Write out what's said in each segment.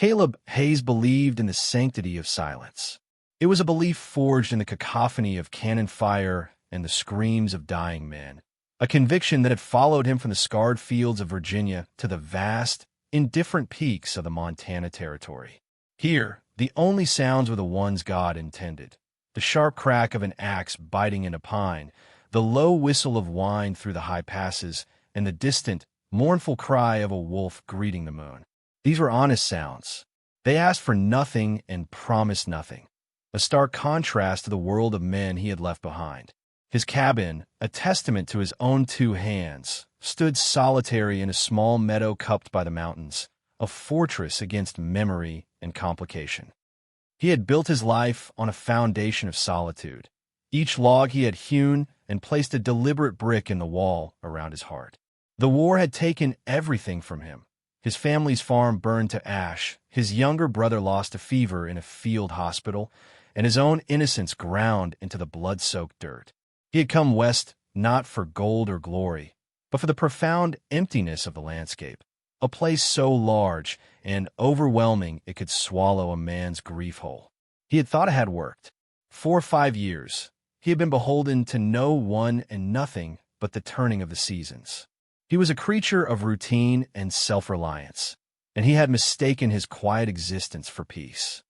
Caleb Hayes believed in the sanctity of silence. It was a belief forged in the cacophony of cannon fire and the screams of dying men, a conviction that had followed him from the scarred fields of Virginia to the vast, indifferent peaks of the Montana Territory. Here, the only sounds were the ones God intended: the sharp crack of an axe biting into pine, the low whistle of wind through the high passes, and the distant, mournful cry of a wolf greeting the moon. These were honest sounds. They asked for nothing and promised nothing, a stark contrast to the world of men he had left behind. His cabin, a testament to his own two hands, stood solitary in a small meadow cupped by the mountains, a fortress against memory and complication. He had built his life on a foundation of solitude. Each log he had hewn and placed a deliberate brick in the wall around his heart. The war had taken everything from him. His family's farm burned to ash, his younger brother lost to fever in a field hospital, and his own innocence ground into the blood-soaked dirt. He had come west not for gold or glory, but for the profound emptiness of the landscape, a place so large and overwhelming it could swallow a man's grief whole. He had thought it had worked. 4 or 5 years, he had been beholden to no one and nothing but the turning of the seasons. He was a creature of routine and self-reliance, and he had mistaken his quiet existence for peace.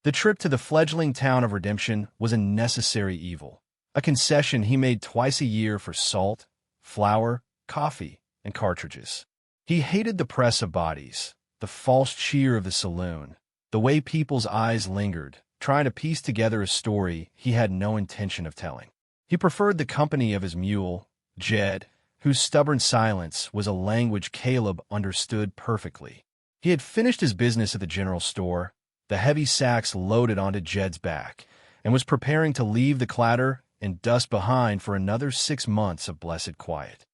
The trip to the fledgling town of Redemption was a necessary evil, a concession he made twice a year for salt, flour, coffee, and cartridges. He hated the press of bodies, the false cheer of the saloon, the way people's eyes lingered, trying to piece together a story he had no intention of telling. He preferred the company of his mule, Jed, whose stubborn silence was a language Caleb understood perfectly. He had finished his business at the general store, the heavy sacks loaded onto Jed's back, and was preparing to leave the clatter and dust behind for another 6 months of blessed quiet.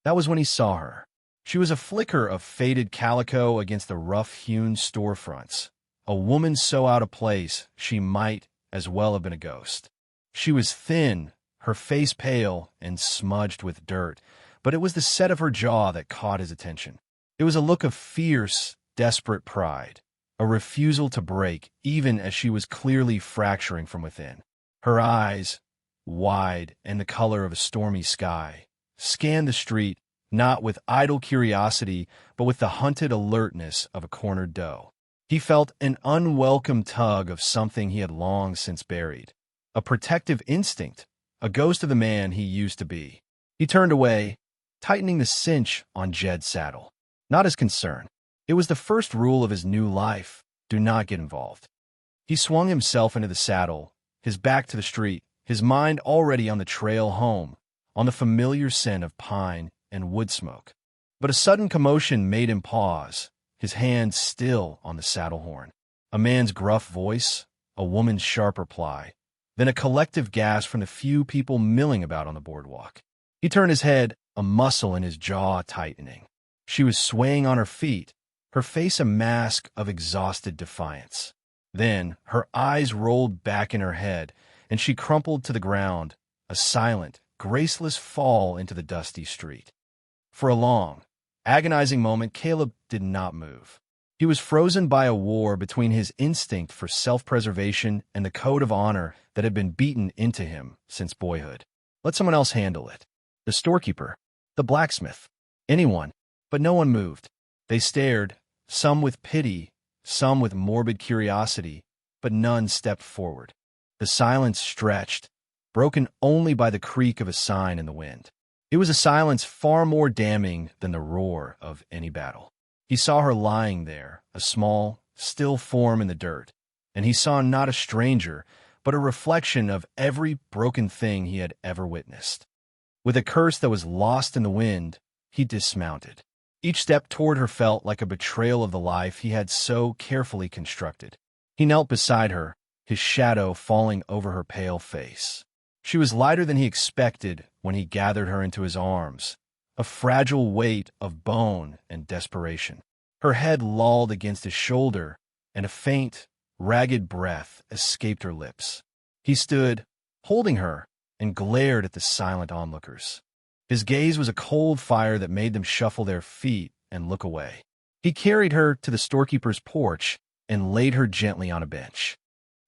That was when he saw her. She was a flicker of faded calico against the rough-hewn storefronts, a woman so out of place she might as well have been a ghost. She was thin, her face pale and smudged with dirt, but it was the set of her jaw that caught his attention. It was a look of fierce, desperate pride, a refusal to break even as she was clearly fracturing from within. Her eyes, wide and the color of a stormy sky, scanned the street not with idle curiosity but with the hunted alertness of a cornered doe. He felt an unwelcome tug of something he had long since buried, a protective instinct, a ghost of the man he used to be. He turned away, tightening the cinch on Jed's saddle. Not his concern. It was the first rule of his new life: do not get involved. He swung himself into the saddle, his back to the street, his mind already on the trail home, on the familiar scent of pine and wood smoke. But a sudden commotion made him pause, his hand still on the saddle horn. A man's gruff voice, a woman's sharp reply, then a collective gasp from the few people milling about on the boardwalk. He turned his head, a muscle in his jaw tightening. She was swaying on her feet, her face a mask of exhausted defiance. Then her eyes rolled back in her head, and she crumpled to the ground, a silent, graceless fall into the dusty street. For a long, agonizing moment, Caleb did not move. He was frozen by a war between his instinct for self-preservation and the code of honor that had been beaten into him since boyhood. Let someone else handle it. The storekeeper, the blacksmith, anyone, but no one moved. They stared, some with pity, some with morbid curiosity, but none stepped forward. The silence stretched, broken only by the creak of a sign in the wind. It was a silence far more damning than the roar of any battle. He saw her lying there, a small, still form in the dirt, and he saw not a stranger, but a reflection of every broken thing he had ever witnessed. With a curse that was lost in the wind, he dismounted. Each step toward her felt like a betrayal of the life he had so carefully constructed. He knelt beside her, his shadow falling over her pale face. She was lighter than he expected when he gathered her into his arms, a fragile weight of bone and desperation. Her head lolled against his shoulder, and a faint, ragged breath escaped her lips. He stood, holding her, and glared at the silent onlookers. His gaze was a cold fire that made them shuffle their feet and look away. He carried her to the storekeeper's porch and laid her gently on a bench.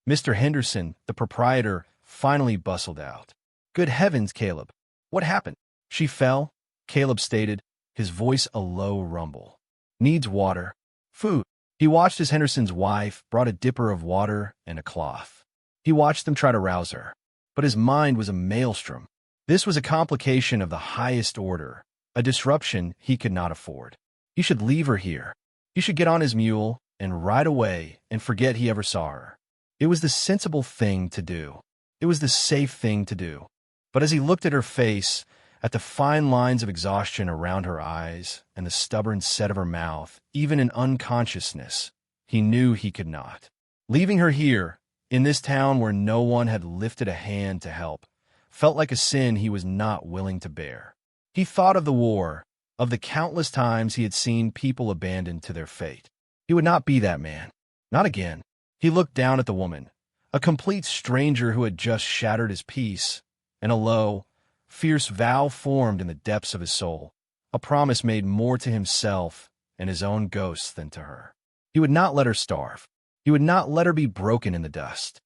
Mr. Henderson, the proprietor, finally bustled out. "Good heavens, Caleb! What happened?" "She fell," Caleb stated, his voice a low rumble. "Needs water. Food." He watched as Henderson's wife brought a dipper of water and a cloth. He watched them try to rouse her, but his mind was a maelstrom. This was a complication of the highest order, a disruption he could not afford. He should leave her here. He should get on his mule and ride away and forget he ever saw her. It was the sensible thing to do. It was the safe thing to do. But as he looked at her face, at the fine lines of exhaustion around her eyes and the stubborn set of her mouth, even in unconsciousness, he knew he could not. Leaving her here, in this town where no one had lifted a hand to help, felt like a sin he was not willing to bear. He thought of the war, of the countless times he had seen people abandoned to their fate. He would not be that man. Not again. He looked down at the woman, a complete stranger who had just shattered his peace, and a low, fierce vow formed in the depths of his soul, a promise made more to himself and his own ghost than to her. He would not let her starve. He would not let her be broken in the dust.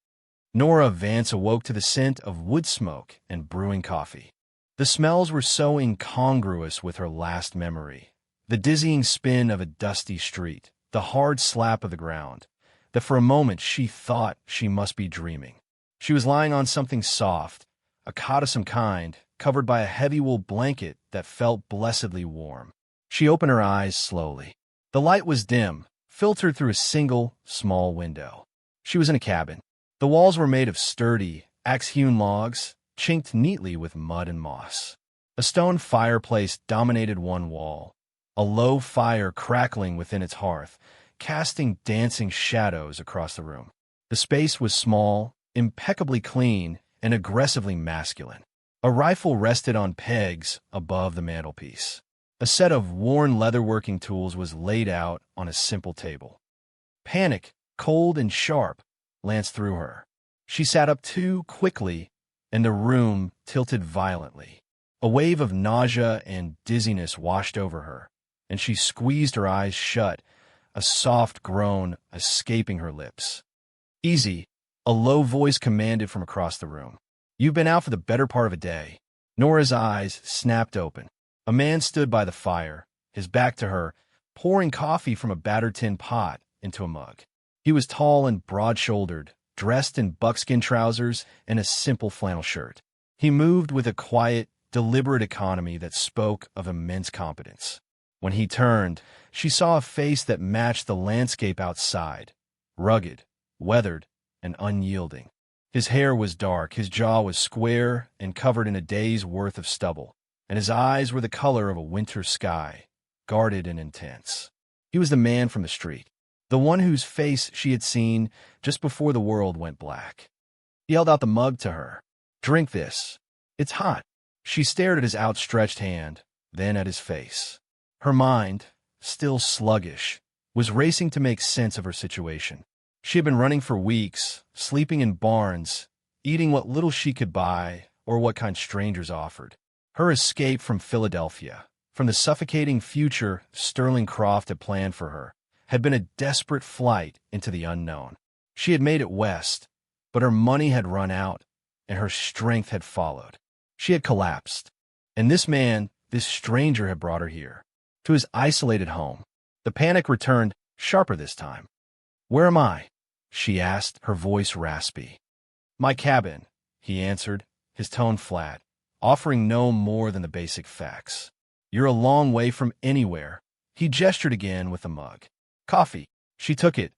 Nora Vance awoke to the scent of wood smoke and brewing coffee. The smells were so incongruous with her last memory. The dizzying spin of a dusty street, the hard slap of the ground, that for a moment she thought she must be dreaming. She was lying on something soft, a cot of some kind, covered by a heavy wool blanket that felt blessedly warm. She opened her eyes slowly. The light was dim, filtered through a single, small window. She was in a cabin. The walls were made of sturdy, axe-hewn logs, chinked neatly with mud and moss. A stone fireplace dominated one wall, a low fire crackling within its hearth, casting dancing shadows across the room. The space was small, impeccably clean, and aggressively masculine. A rifle rested on pegs above the mantelpiece. A set of worn leatherworking tools was laid out on a simple table. Panic, cold and sharp, lanced through her. She sat up too quickly, and the room tilted violently. A wave of nausea and dizziness washed over her, and she squeezed her eyes shut, a soft groan escaping her lips. "Easy," a low voice commanded from across the room. "You've been out for the better part of a day." Nora's eyes snapped open. A man stood by the fire, his back to her, pouring coffee from a battered tin pot into a mug. He was tall and broad-shouldered, dressed in buckskin trousers and a simple flannel shirt. He moved with a quiet, deliberate economy that spoke of immense competence. When he turned, she saw a face that matched the landscape outside, rugged, weathered, and unyielding. His hair was dark, his jaw was square and covered in a day's worth of stubble, and his eyes were the color of a winter sky, guarded and intense. He was the man from the street, the one whose face she had seen just before the world went black. He held out the mug to her. "Drink this. It's hot." She stared at his outstretched hand, then at his face. Her mind, still sluggish, was racing to make sense of her situation. She had been running for weeks, sleeping in barns, eating what little she could buy or what kind strangers offered. Her escape from Philadelphia, from the suffocating future Sterling Croft had planned for her, had been a desperate flight into the unknown. She had made it west, but her money had run out, and her strength had followed. She had collapsed, and this man, this stranger, had brought her here, to his isolated home. The panic returned, sharper this time. "Where am I?" she asked, her voice raspy. "My cabin," he answered, his tone flat, offering no more than the basic facts. "You're a long way from anywhere." He gestured again with the mug. "Coffee." She took it,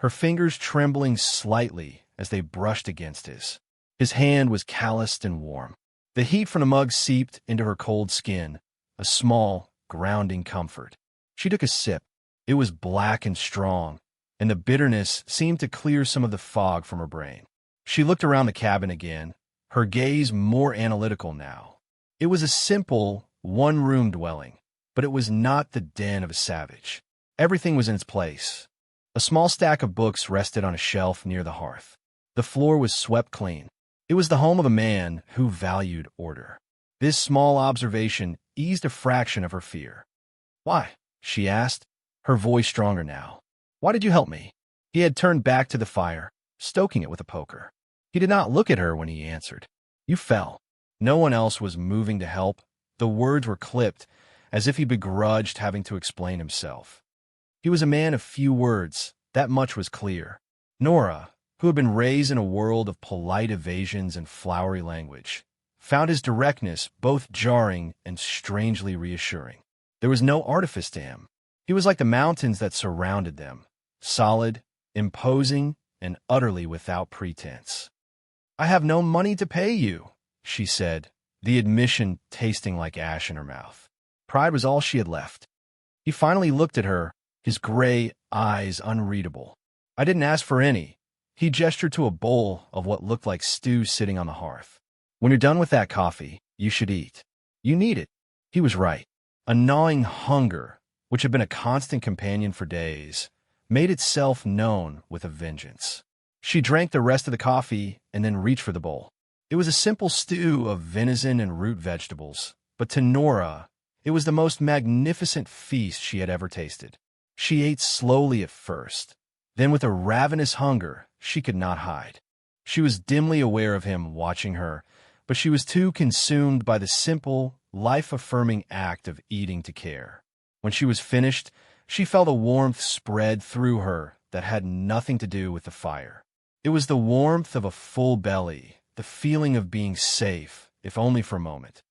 her fingers trembling slightly as they brushed against his. His hand was calloused and warm. The heat from the mug seeped into her cold skin, a small, grounding comfort. She took a sip. It was black and strong, and the bitterness seemed to clear some of the fog from her brain. She looked around the cabin again, her gaze more analytical now. It was a simple, one-room dwelling, but it was not the den of a savage. Everything was in its place. A small stack of books rested on a shelf near the hearth. The floor was swept clean. It was the home of a man who valued order. This small observation eased a fraction of her fear. "Why?" she asked, her voice stronger now. "Why did you help me?" He had turned back to the fire, stoking it with a poker. He did not look at her when he answered. You fell. No one else was moving to help. The words were clipped, as if he begrudged having to explain himself. He was a man of few words, that much was clear. Nora, who had been raised in a world of polite evasions and flowery language, found his directness both jarring and strangely reassuring. There was no artifice to him. He was like the mountains that surrounded them, solid, imposing, and utterly without pretense. I have no money to pay you, she said, the admission tasting like ash in her mouth. Pride was all she had left. He finally looked at her, his gray eyes unreadable. I didn't ask for any. He gestured to a bowl of what looked like stew sitting on the hearth. When you're done with that coffee, you should eat. You need it. He was right. A gnawing hunger, which had been a constant companion for days, made itself known with a vengeance. She drank the rest of the coffee and then reached for the bowl. It was a simple stew of venison and root vegetables, but to Nora, it was the most magnificent feast she had ever tasted. She ate slowly at first. Then with a ravenous hunger she could not hide. She was dimly aware of him watching her, but she was too consumed by the simple, life-affirming act of eating to care. When she was finished, she felt a warmth spread through her that had nothing to do with the fire. It was the warmth of a full belly, the feeling of being safe, if only for a moment.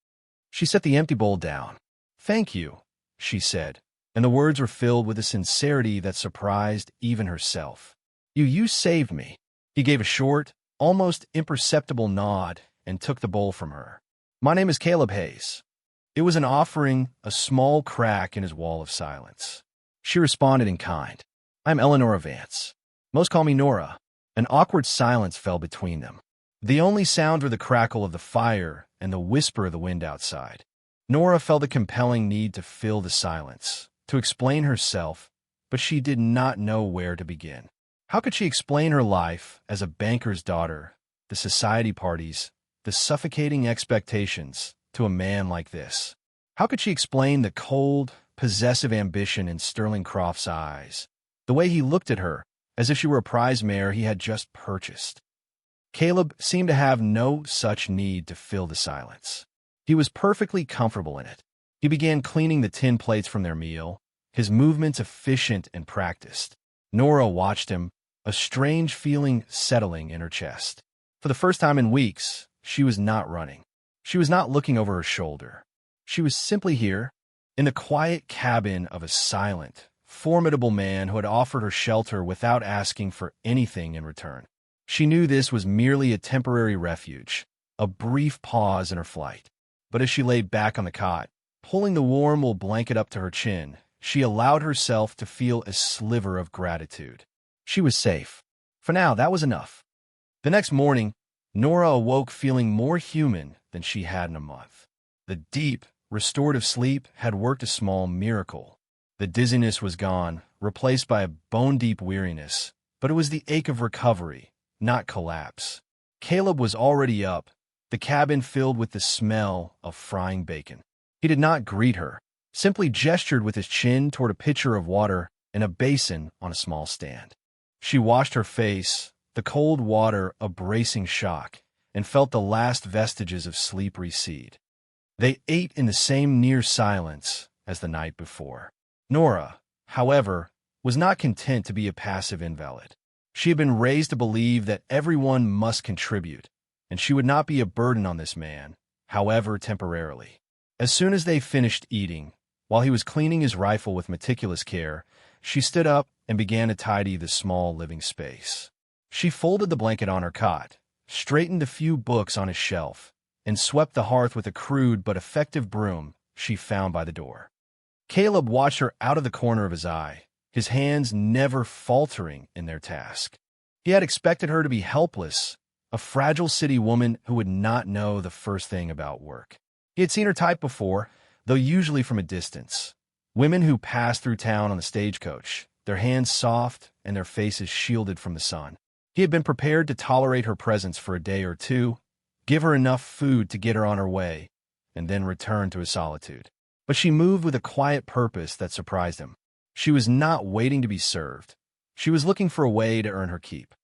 She set the empty bowl down. Thank you, she said, and the words were filled with a sincerity that surprised even herself. You saved me. He gave a short, almost imperceptible nod and took the bowl from her. My name is Caleb Hayes. It was an offering, a small crack in his wall of silence. She responded in kind. I'm Eleanor Vance. Most call me Nora. An awkward silence fell between them. The only sound were the crackle of the fire and the whisper of the wind outside. Nora felt a compelling need to fill the silence, to explain herself, but she did not know where to begin. How could she explain her life as a banker's daughter, the society parties, the suffocating expectations, to a man like this? How could she explain the cold, possessive ambition in Sterling Croft's eyes, the way he looked at her, as if she were a prize mare he had just purchased? Caleb seemed to have no such need to fill the silence. He was perfectly comfortable in it. He began cleaning the tin plates from their meal, his movements efficient and practiced. Nora watched him, a strange feeling settling in her chest. For the first time in weeks, she was not running. She was not looking over her shoulder. She was simply here, in the quiet cabin of a silent, formidable man who had offered her shelter without asking for anything in return. She knew this was merely a temporary refuge, a brief pause in her flight. But as she lay back on the cot, pulling the warm wool blanket up to her chin, she allowed herself to feel a sliver of gratitude. She was safe. For now, that was enough. The next morning, Nora awoke feeling more human than she had in a month. The deep, restorative sleep had worked a small miracle. The dizziness was gone, replaced by a bone-deep weariness, but it was the ache of recovery, not collapse. Caleb was already up, the cabin filled with the smell of frying bacon. He did not greet her, simply gestured with his chin toward a pitcher of water and a basin on a small stand. She washed her face, the cold water a bracing shock, and felt the last vestiges of sleep recede. They ate in the same near silence as the night before. Nora, however, was not content to be a passive invalid. She had been raised to believe that everyone must contribute, and she would not be a burden on this man, however temporarily. As soon as they finished eating, while he was cleaning his rifle with meticulous care, she stood up and began to tidy the small living space. She folded the blanket on her cot, straightened the few books on his shelf, and swept the hearth with a crude but effective broom she found by the door. Caleb watched her out of the corner of his eye, his hands never faltering in their task. He had expected her to be helpless, a fragile city woman who would not know the first thing about work. He had seen her type before, though usually from a distance. Women who passed through town on the stagecoach, their hands soft and their faces shielded from the sun. He had been prepared to tolerate her presence for a day or two, give her enough food to get her on her way, and then return to his solitude. But she moved with a quiet purpose that surprised him. She was not waiting to be served. She was looking for a way to earn her keep.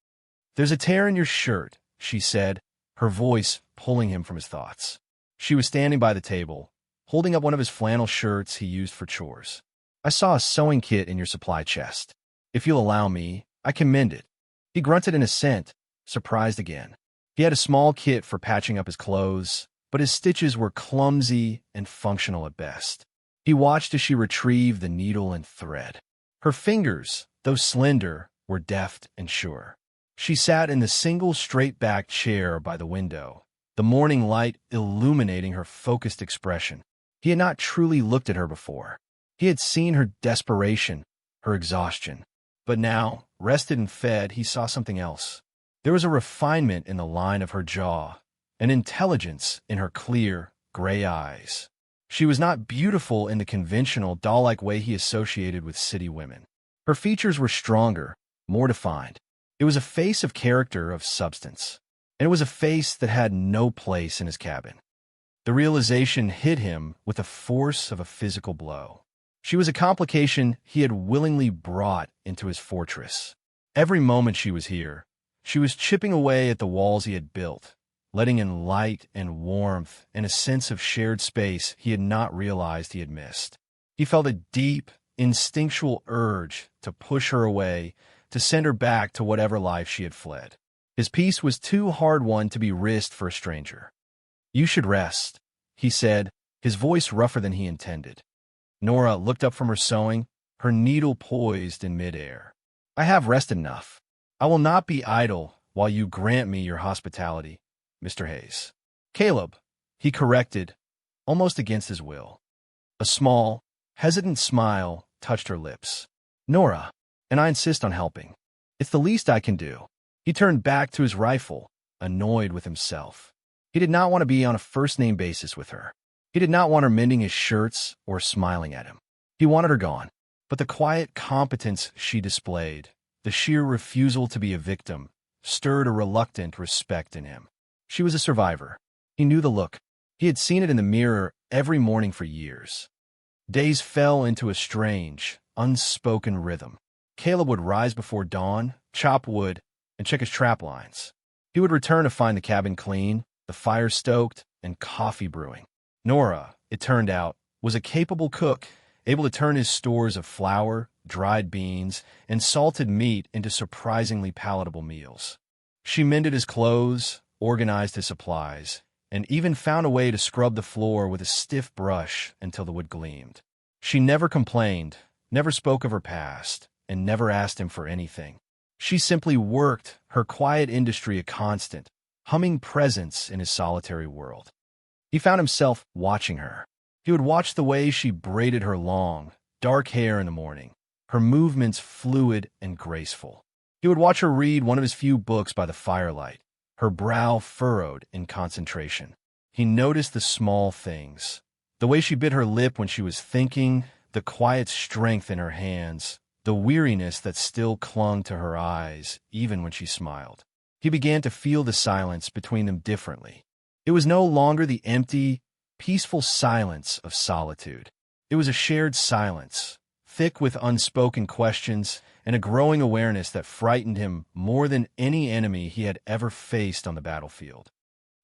"There's a tear in your shirt," she said, her voice pulling him from his thoughts. She was standing by the table, holding up one of his flannel shirts he used for chores. "I saw a sewing kit in your supply chest. If you'll allow me, I can mend it." He grunted in assent, surprised again. He had a small kit for patching up his clothes, but his stitches were clumsy and functional at best. He watched as she retrieved the needle and thread. Her fingers, though slender, were deft and sure. She sat in the single straight-backed chair by the window, the morning light illuminating her focused expression. He had not truly looked at her before. He had seen her desperation, her exhaustion. But now, rested and fed, he saw something else. There was a refinement in the line of her jaw, an intelligence in her clear, gray eyes. She was not beautiful in the conventional, doll-like way he associated with city women. Her features were stronger, more defined. It was a face of character, of substance. And it was a face that had no place in his cabin. The realization hit him with the force of a physical blow. She was a complication he had willingly brought into his fortress. Every moment she was here, she was chipping away at the walls he had built, letting in light and warmth and a sense of shared space he had not realized he had missed. He felt a deep, instinctual urge to push her away, to send her back to whatever life she had fled. His peace was too hard won to be risked for a stranger. "You should rest," he said, his voice rougher than he intended. Nora looked up from her sewing, her needle poised in midair. "I have rested enough. I will not be idle while you grant me your hospitality, Mr. Hayes." "Caleb," he corrected, almost against his will. A small, hesitant smile touched her lips. "Nora, and I insist on helping. It's the least I can do." He turned back to his rifle, annoyed with himself. He did not want to be on a first-name basis with her. He did not want her mending his shirts or smiling at him. He wanted her gone. But the quiet competence she displayed, the sheer refusal to be a victim, stirred a reluctant respect in him. She was a survivor. He knew the look. He had seen it in the mirror every morning for years. Days fell into a strange, unspoken rhythm. Caleb would rise before dawn, chop wood, and check his trap lines. He would return to find the cabin clean, the fire stoked, and coffee brewing. Nora, it turned out, was a capable cook, able to turn his stores of flour, dried beans, and salted meat into surprisingly palatable meals. She mended his clothes, organized his supplies, and even found a way to scrub the floor with a stiff brush until the wood gleamed. She never complained, never spoke of her past, and never asked him for anything. She simply worked, her quiet industry a constant, humming presence in his solitary world. He found himself watching her. He would watch the way she braided her long, dark hair in the morning, her movements fluid and graceful. He would watch her read one of his few books by the firelight, her brow furrowed in concentration. He noticed the small things, the way she bit her lip when she was thinking, the quiet strength in her hands, the weariness that still clung to her eyes even when she smiled. He began to feel the silence between them differently. It was no longer the empty, peaceful silence of solitude. It was a shared silence, thick with unspoken questions and a growing awareness that frightened him more than any enemy he had ever faced on the battlefield.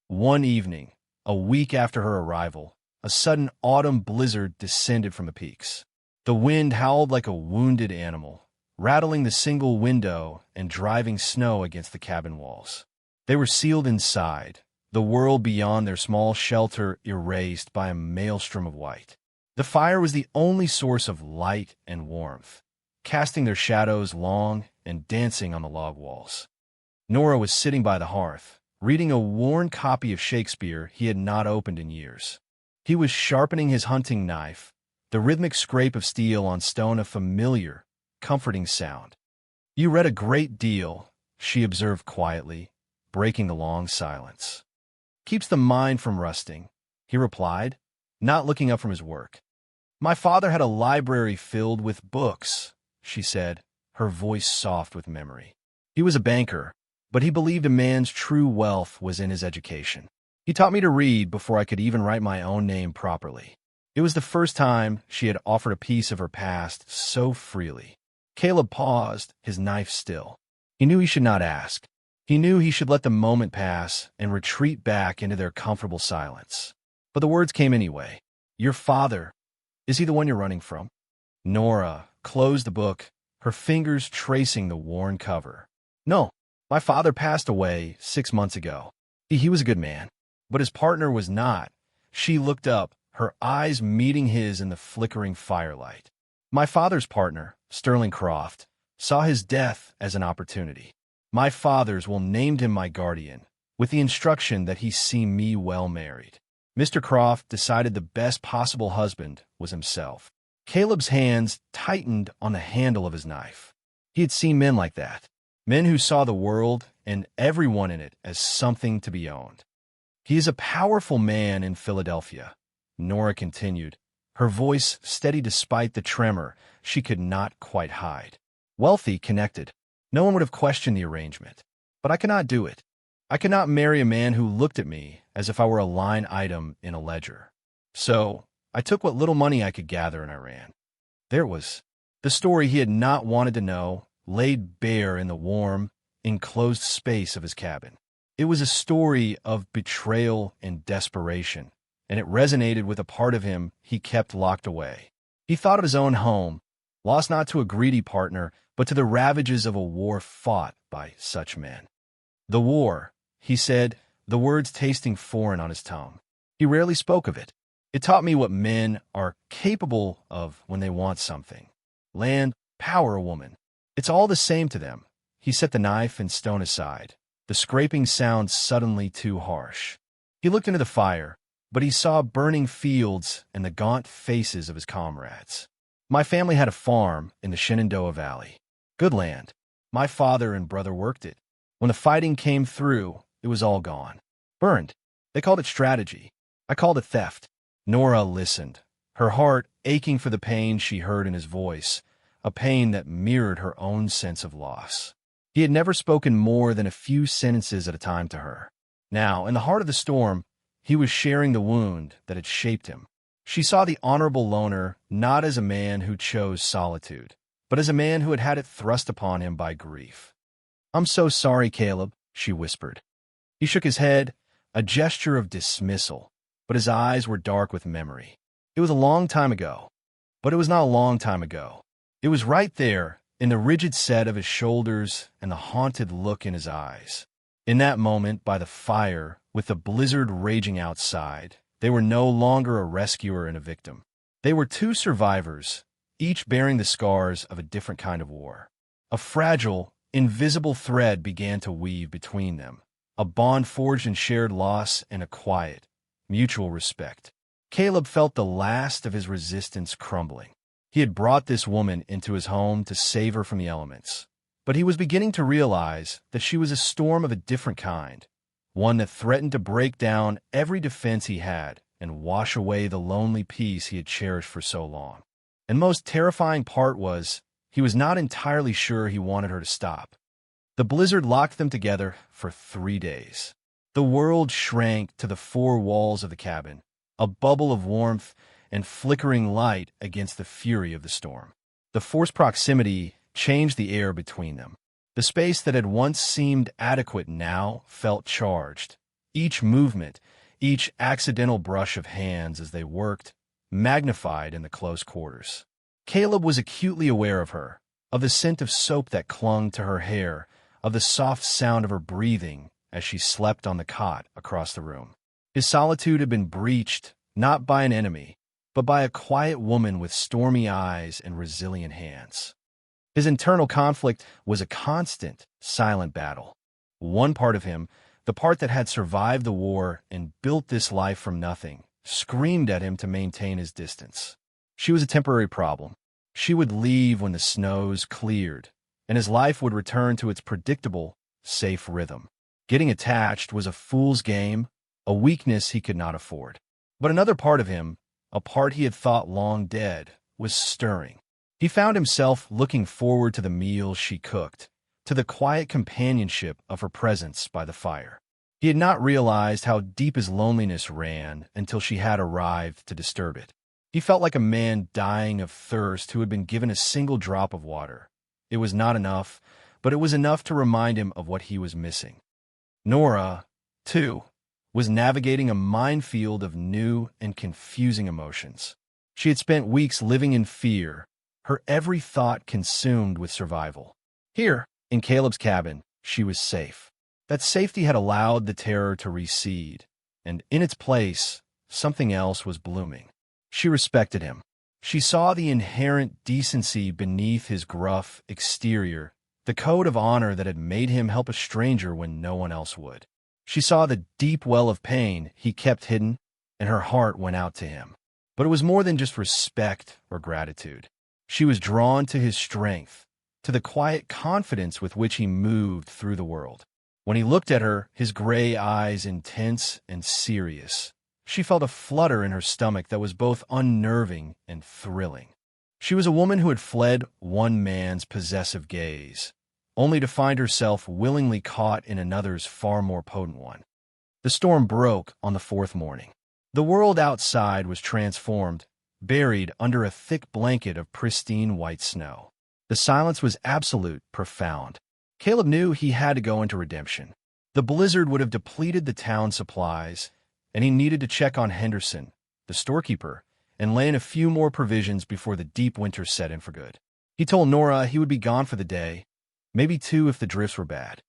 One evening, a week after her arrival, a sudden autumn blizzard descended from the peaks. The wind howled like a wounded animal, rattling the single window and driving snow against the cabin walls. They were sealed inside, the world beyond their small shelter erased by a maelstrom of white. The fire was the only source of light and warmth, casting their shadows long and dancing on the log walls. Nora was sitting by the hearth, reading a worn copy of Shakespeare he had not opened in years. He was sharpening his hunting knife, the rhythmic scrape of steel on stone a familiar, comforting sound. "You read a great deal," she observed quietly, breaking the long silence. "Keeps the mind from rusting," he replied, not looking up from his work. "My father had a library filled with books," she said, her voice soft with memory. "He was a banker, but he believed a man's true wealth was in his education. He taught me to read before I could even write my own name properly." It was the first time she had offered a piece of her past so freely. Caleb paused, his knife still. He knew he should not ask. He knew he should let the moment pass and retreat back into their comfortable silence. But the words came anyway. Your father, is he the one you're running from? Nora closed the book, her fingers tracing the worn cover. No, my father passed away 6 months ago. He was a good man, but his partner was not. She looked up, her eyes meeting his in the flickering firelight. My father's partner, Sterling Croft, saw his death as an opportunity. My father's will named him my guardian, with the instruction that he see me well married. Mr. Croft decided the best possible husband was himself. Caleb's hands tightened on the handle of his knife. He had seen men like that, men who saw the world and everyone in it as something to be owned. He is a powerful man in Philadelphia, Nora continued, her voice steady despite the tremor she could not quite hide. Wealthy, connected. No one would have questioned the arrangement. But I cannot do it. I cannot marry a man who looked at me as if I were a line item in a ledger. So I took what little money I could gather and I ran. There it was. The story he had not wanted to know, laid bare in the warm, enclosed space of his cabin. It was a story of betrayal and desperation, and it resonated with a part of him he kept locked away. He thought of his own home, lost not to a greedy partner, but to the ravages of a war fought by such men. The war, he said, the words tasting foreign on his tongue. He rarely spoke of it. It taught me what men are capable of when they want something. Land, power, a woman. It's all the same to them. He set the knife and stone aside, the scraping sound suddenly too harsh. He looked into the fire, but he saw burning fields and the gaunt faces of his comrades. My family had a farm in the Shenandoah Valley. Good land. My father and brother worked it. When the fighting came through, it was all gone. Burned. They called it strategy. I called it theft. Nora listened, her heart aching for the pain she heard in his voice, a pain that mirrored her own sense of loss. He had never spoken more than a few sentences at a time to her. Now, in the heart of the storm, he was sharing the wound that had shaped him. She saw the honorable loner not as a man who chose solitude, but as a man who had had it thrust upon him by grief. I'm so sorry, Caleb, she whispered. He shook his head, a gesture of dismissal, but his eyes were dark with memory. It was a long time ago, but it was not a long time ago. It was right there, in the rigid set of his shoulders and the haunted look in his eyes. In that moment, by the fire, with the blizzard raging outside, they were no longer a rescuer and a victim. They were two survivors, each bearing the scars of a different kind of war. A fragile, invisible thread began to weave between them, a bond forged in shared loss and a quiet, mutual respect. Caleb felt the last of his resistance crumbling. He had brought this woman into his home to save her from the elements, but he was beginning to realize that she was a storm of a different kind, one that threatened to break down every defense he had and wash away the lonely peace he had cherished for so long. And most terrifying part was, he was not entirely sure he wanted her to stop. The blizzard locked them together for 3 days. The world shrank to the 4 walls of the cabin, a bubble of warmth and flickering light against the fury of the storm. The forced proximity changed the air between them. The space that had once seemed adequate now felt charged. Each movement, each accidental brush of hands as they worked, magnified in the close quarters. Caleb was acutely aware of her, of the scent of soap that clung to her hair, of the soft sound of her breathing as she slept on the cot across the room. His solitude had been breached, not by an enemy, but by a quiet woman with stormy eyes and resilient hands. His internal conflict was a constant, silent battle. One part of him, the part that had survived the war and built this life from nothing, screamed at him to maintain his distance. She was a temporary problem. She would leave when the snows cleared, and his life would return to its predictable, safe rhythm. Getting attached was a fool's game, a weakness he could not afford. But another part of him, a part he had thought long dead, was stirring. He found himself looking forward to the meals she cooked, to the quiet companionship of her presence by the fire. He had not realized how deep his loneliness ran until she had arrived to disturb it. He felt like a man dying of thirst who had been given a single drop of water, It was not enough, but it was enough to remind him of what he was missing. Nora, too, was navigating a minefield of new and confusing emotions. She had spent weeks living in fear, her every thought consumed with survival. Here, in Caleb's cabin, she was safe. That safety had allowed the terror to recede, and in its place, something else was blooming. She respected him. She saw the inherent decency beneath his gruff exterior, the code of honor that had made him help a stranger when no one else would. She saw the deep well of pain he kept hidden, and her heart went out to him. But it was more than just respect or gratitude. She was drawn to his strength, to the quiet confidence with which he moved through the world. When he looked at her, his gray eyes intense and serious, she felt a flutter in her stomach that was both unnerving and thrilling. She was a woman who had fled one man's possessive gaze, only to find herself willingly caught in another's far more potent one. The storm broke on the fourth morning. The world outside was transformed, buried under a thick blanket of pristine white snow. The silence was absolute, profound. Caleb knew he had to go into redemption. The blizzard would have depleted the town's supplies, and he needed to check on Henderson, the storekeeper, and lay in a few more provisions before the deep winter set in for good. He told Nora he would be gone for the day, maybe two if the drifts were bad.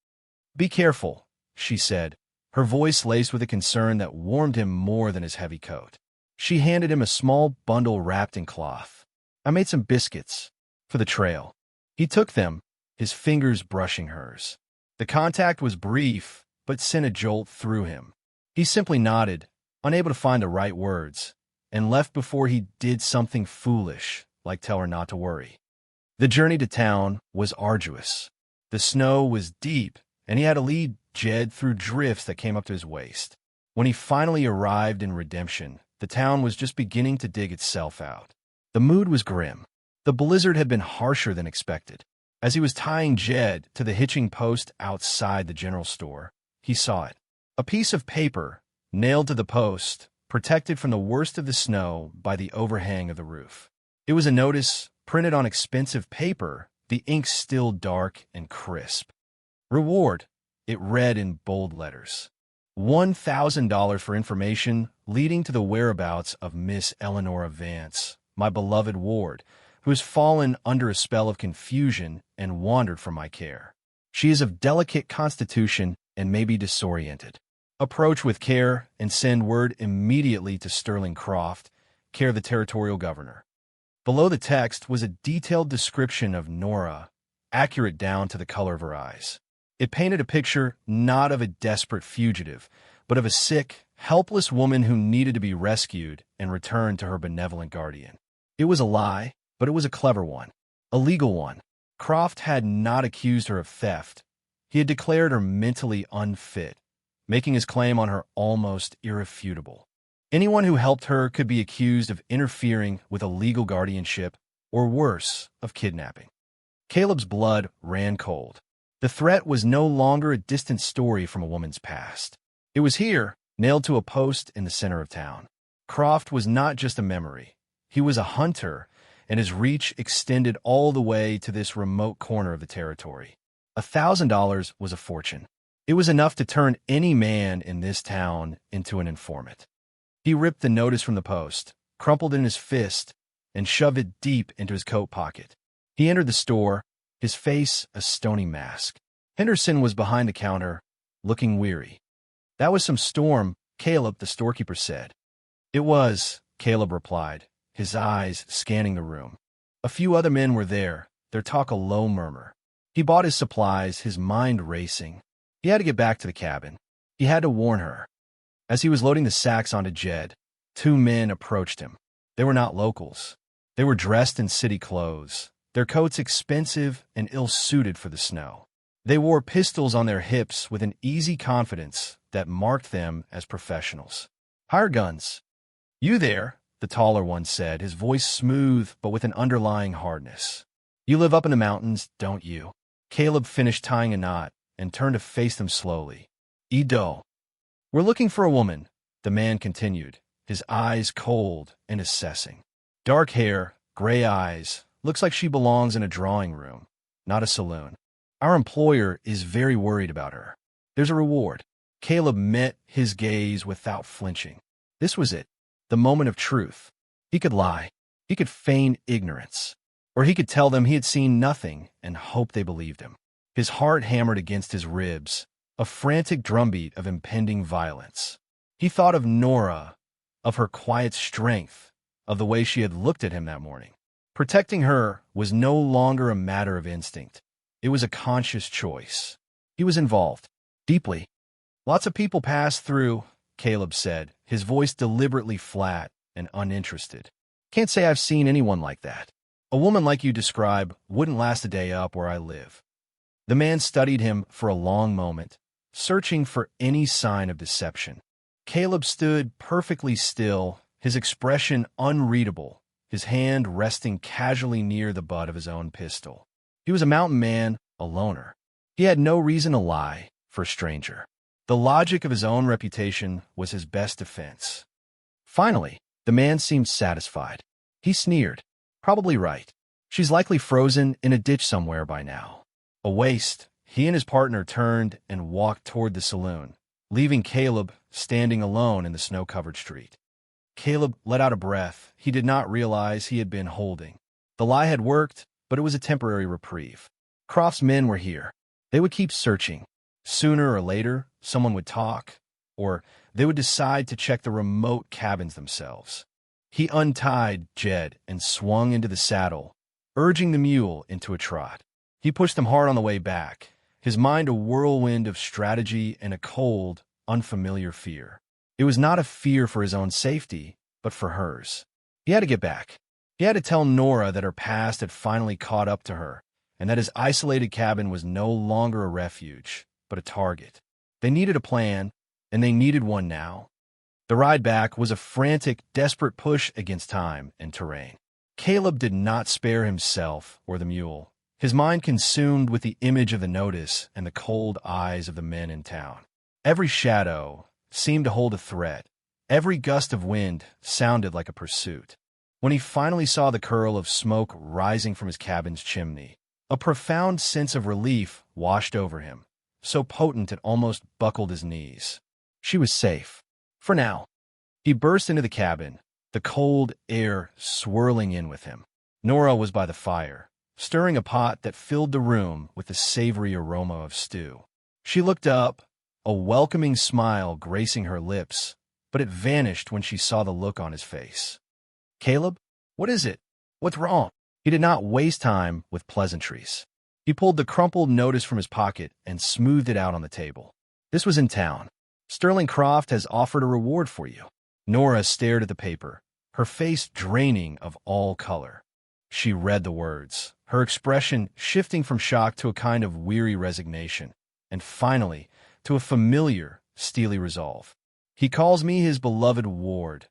"Be careful," she said, her voice laced with a concern that warmed him more than his heavy coat. She handed him a small bundle wrapped in cloth. "I made some biscuits for the trail." He took them, his fingers brushing hers. The contact was brief, but sent a jolt through him. He simply nodded, unable to find the right words, and left before he did something foolish, like tell her not to worry. The journey to town was arduous. The snow was deep, and he had to lead Jed through drifts that came up to his waist. When he finally arrived in Redemption, the town was just beginning to dig itself out. The mood was grim. The blizzard had been harsher than expected. As he was tying Jed to the hitching post outside the general store, he saw it. A piece of paper, nailed to the post, protected from the worst of the snow by the overhang of the roof. It was a notice, printed on expensive paper, the ink still dark and crisp. "Reward," it read in bold letters. $1,000 for information leading to the whereabouts of Miss Eleanor Vance, my beloved ward, who has fallen under a spell of confusion and wandered from my care. She is of delicate constitution and may be disoriented. Approach with care and send word immediately to Sterling Croft, care the territorial governor. Below the text was a detailed description of Nora, accurate down to the color of her eyes. It painted a picture not of a desperate fugitive, but of a sick, helpless woman who needed to be rescued and returned to her benevolent guardian. It was a lie, but it was a clever one, a legal one. Croft had not accused her of theft. He had declared her mentally unfit, making his claim on her almost irrefutable. Anyone who helped her could be accused of interfering with a legal guardianship, or worse, of kidnapping. Caleb's blood ran cold. The threat was no longer a distant story from a woman's past. It was here, nailed to a post in the center of town. Croft was not just a memory. He was a hunter, and his reach extended all the way to this remote corner of the territory. $1,000 was a fortune. It was enough to turn any man in this town into an informant. He ripped the notice from the post, crumpled it in his fist, and shoved it deep into his coat pocket. He entered the store, his face a stony mask. Henderson was behind the counter, looking weary. "That was some storm," Caleb, the storekeeper, said. "It was," Caleb replied, his eyes scanning the room. A few other men were there, their talk a low murmur. He bought his supplies, his mind racing. He had to get back to the cabin. He had to warn her. As he was loading the sacks onto Jed, two men approached him. They were not locals. They were dressed in city clothes, their coats expensive and ill-suited for the snow. They wore pistols on their hips with an easy confidence that marked them as professionals. "Hired guns." "You there," the taller one said, his voice smooth but with an underlying hardness. "You live up in the mountains, don't you?" Caleb finished tying a knot and turned to face them slowly. "Edo." "We're looking for a woman," the man continued, his eyes cold and assessing. "Dark hair, gray eyes, looks like she belongs in a drawing room. not a saloon. Our employer is very worried about her. There's a reward. Caleb met his gaze without flinching. This was it, the moment of truth. He could lie. He could feign ignorance. Or he could tell them he had seen nothing and hope they believed him. His heart hammered against his ribs, a frantic drumbeat of impending violence. He thought of Nora, of her quiet strength, of the way she had looked at him that morning. Protecting her was no longer a matter of instinct. It was a conscious choice. He was involved, deeply. Lots of people pass through, Caleb said, his voice deliberately flat and uninterested. Can't say I've seen anyone like that. A woman like you describe wouldn't last a day up where I live. The man studied him for a long moment, searching for any sign of deception. Caleb stood perfectly still, his expression unreadable, his hand resting casually near the butt of his own pistol. He was a mountain man, a loner. He had no reason to lie for a stranger. The logic of his own reputation was his best defense. Finally, the man seemed satisfied. He sneered. Probably right. She's likely frozen in a ditch somewhere by now. A waste, he and his partner turned and walked toward the saloon, leaving Caleb standing alone in the snow-covered street. Caleb let out a breath he did not realize he had been holding. The lie had worked, but it was a temporary reprieve. Croft's men were here. They would keep searching. Sooner or later, someone would talk, or they would decide to check the remote cabins themselves. He untied Jed and swung into the saddle, urging the mule into a trot. He pushed them hard on the way back, his mind a whirlwind of strategy and a cold, unfamiliar fear. It was not a fear for his own safety, but for hers. He had to get back. He had to tell Nora that her past had finally caught up to her, and that his isolated cabin was no longer a refuge, but a target. They needed a plan, and they needed one now. The ride back was a frantic, desperate push against time and terrain. Caleb did not spare himself or the mule, his mind consumed with the image of the notice and the cold eyes of the men in town. Every shadow seemed to hold a threat. Every gust of wind sounded like a pursuit. When he finally saw the curl of smoke rising from his cabin's chimney, a profound sense of relief washed over him, so potent it almost buckled his knees. She was safe. For now. He burst into the cabin, the cold air swirling in with him. Nora was by the fire, stirring a pot that filled the room with the savory aroma of stew. She looked up, a welcoming smile gracing her lips, but it vanished when she saw the look on his face. Caleb, what is it? What's wrong? He did not waste time with pleasantries. He pulled the crumpled notice from his pocket and smoothed it out on the table. This was in town. Sterling Croft has offered a reward for you. Nora stared at the paper, her face draining of all color. She read the words, her expression shifting from shock to a kind of weary resignation, and finally, to a familiar, steely resolve. He calls me his beloved ward,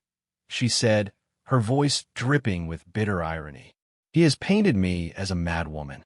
she said, her voice dripping with bitter irony. He has painted me as a madwoman.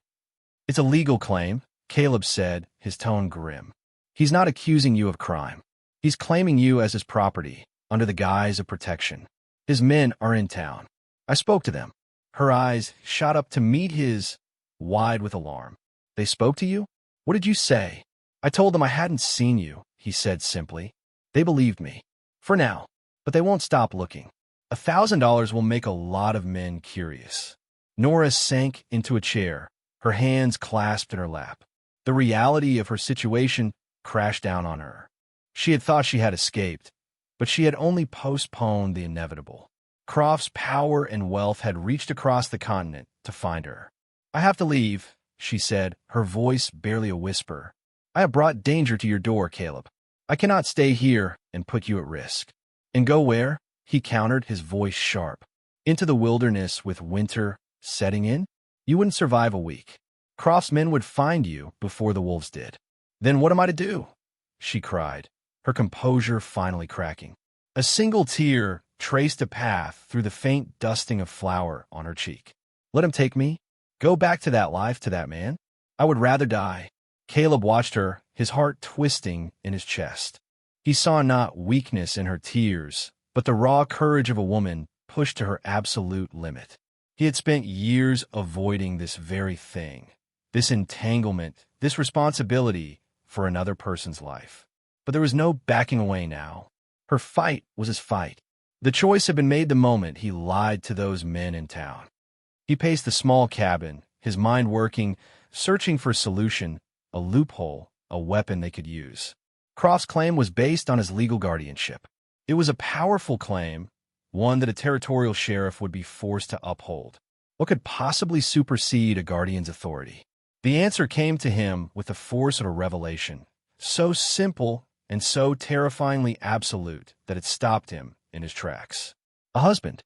It's a legal claim, Caleb said, his tone grim. He's not accusing you of crime. He's claiming you as his property, under the guise of protection. His men are in town. I spoke to them. Her eyes shot up to meet his, wide with alarm. They spoke to you? What did you say? I told them I hadn't seen you, he said simply. They believed me. For now. But they won't stop looking. $1,000 will make a lot of men curious. Nora sank into a chair, her hands clasped in her lap. The reality of her situation crashed down on her. She had thought she had escaped, but she had only postponed the inevitable. Croft's power and wealth had reached across the continent to find her. I have to leave, she said, her voice barely a whisper. I have brought danger to your door, Caleb. I cannot stay here and put you at risk. And go where? He countered, his voice sharp. Into the wilderness with winter setting in? You wouldn't survive a week. Croft's men would find you before the wolves did. Then what am I to do? She cried, her composure finally cracking. A single tear traced a path through the faint dusting of flour on her cheek. Let him take me? Go back to that life, to that man? I would rather die. Caleb watched her, his heart twisting in his chest. He saw not weakness in her tears, but the raw courage of a woman pushed to her absolute limit. He had spent years avoiding this very thing, this entanglement, this responsibility for another person's life. But there was no backing away now. Her fight was his fight. The choice had been made the moment he lied to those men in town. He paced the small cabin, his mind working, searching for a solution, a loophole, a weapon they could use. Croft's claim was based on his legal guardianship. It was a powerful claim, one that a territorial sheriff would be forced to uphold. What could possibly supersede a guardian's authority? The answer came to him with the force of a revelation, so simple and so terrifyingly absolute that it stopped him in his tracks. A husband.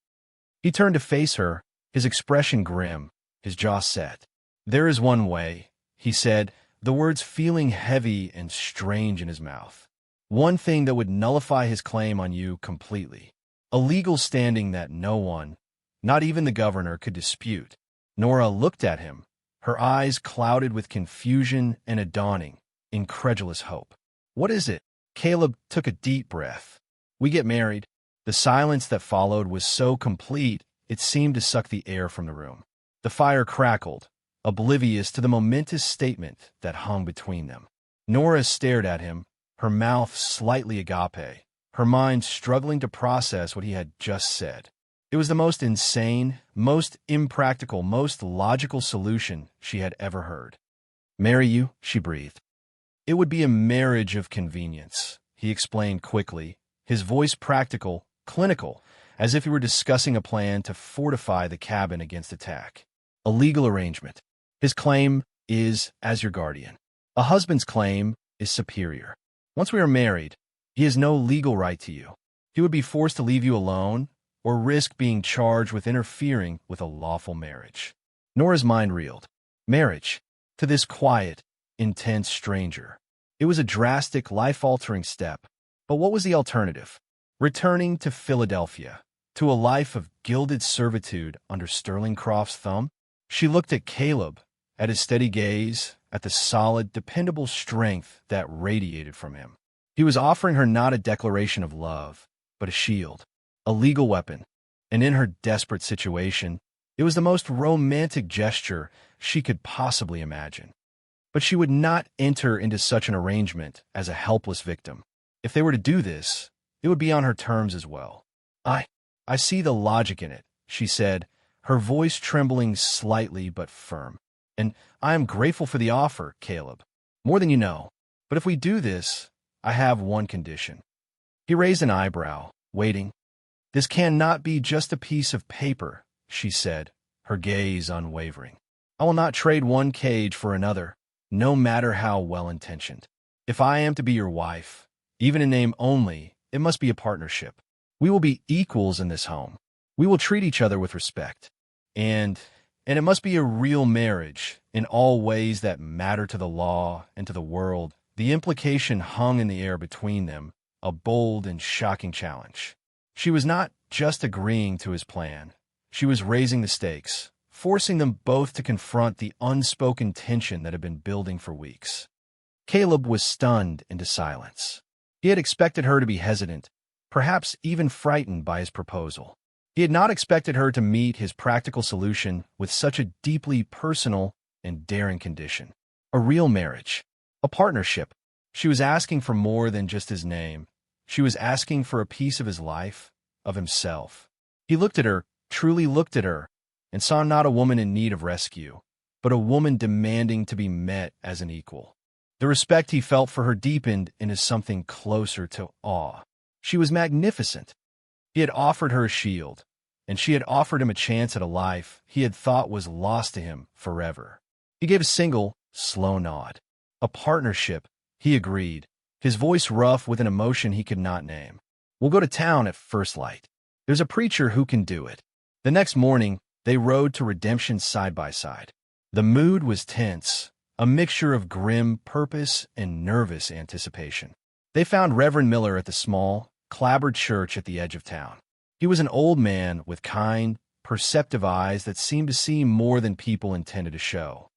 He turned to face her, his expression grim, his jaw set. "There is one way," he said, the words feeling heavy and strange in his mouth. "One thing that would nullify his claim on you completely. A legal standing that no one, not even the governor, could dispute." Nora looked at him, her eyes clouded with confusion and a dawning, incredulous hope. "What is it?" Caleb took a deep breath. "We get married." The silence that followed was so complete, it seemed to suck the air from the room. The fire crackled, oblivious to the momentous statement that hung between them. Nora stared at him, her mouth slightly agape, her mind struggling to process what he had just said. It was the most insane, most impractical, most logical solution she had ever heard. "Marry you?" she breathed. "It would be a marriage of convenience," he explained quickly, his voice practical, clinical, as if he were discussing a plan to fortify the cabin against attack. "A legal arrangement. His claim is as your guardian. A husband's claim is superior. Once we are married, he has no legal right to you. He would be forced to leave you alone or risk being charged with interfering with a lawful marriage." Nora's mind reeled. Marriage, to this quiet, intense stranger. It was a drastic, life-altering step. But what was the alternative? Returning to Philadelphia, to a life of gilded servitude under Sterling Croft's thumb? She looked at Caleb, at his steady gaze, at the solid, dependable strength that radiated from him. He was offering her not a declaration of love, but a shield, a legal weapon. And in her desperate situation, it was the most romantic gesture she could possibly imagine. But she would not enter into such an arrangement as a helpless victim. If they were to do this, it would be on her terms as well. I see the logic in it," she said, her voice trembling slightly but firm. "And I am grateful for the offer, Caleb. More than you know. But if we do this, I have one condition." He raised an eyebrow, waiting. "This cannot be just a piece of paper," she said, her gaze unwavering. "I will not trade one cage for another, no matter how well-intentioned. If I am to be your wife, even in name only, it must be a partnership. We will be equals in this home. We will treat each other with respect. And it must be a real marriage in all ways that matter to the law and to the world." The implication hung in the air between them, a bold and shocking challenge. She was not just agreeing to his plan. She was raising the stakes, forcing them both to confront the unspoken tension that had been building for weeks. Caleb was stunned into silence. He had expected her to be hesitant, perhaps even frightened by his proposal. He had not expected her to meet his practical solution with such a deeply personal and daring condition. A real marriage. A partnership. She was asking for more than just his name. She was asking for a piece of his life, of himself. He looked at her, truly looked at her, and saw not a woman in need of rescue, but a woman demanding to be met as an equal. The respect he felt for her deepened into something closer to awe. She was magnificent. He had offered her a shield, and she had offered him a chance at a life he had thought was lost to him forever. He gave a single, slow nod. A partnership, he agreed, his voice rough with an emotion he could not name. "We'll go to town at first light. There's a preacher who can do it." The next morning, they rode to Redemption side by side. The mood was tense, a mixture of grim purpose and nervous anticipation. They found Reverend Miller at the small, clapboard church at the edge of town. He was an old man with kind, perceptive eyes that seemed to see more than people intended to show.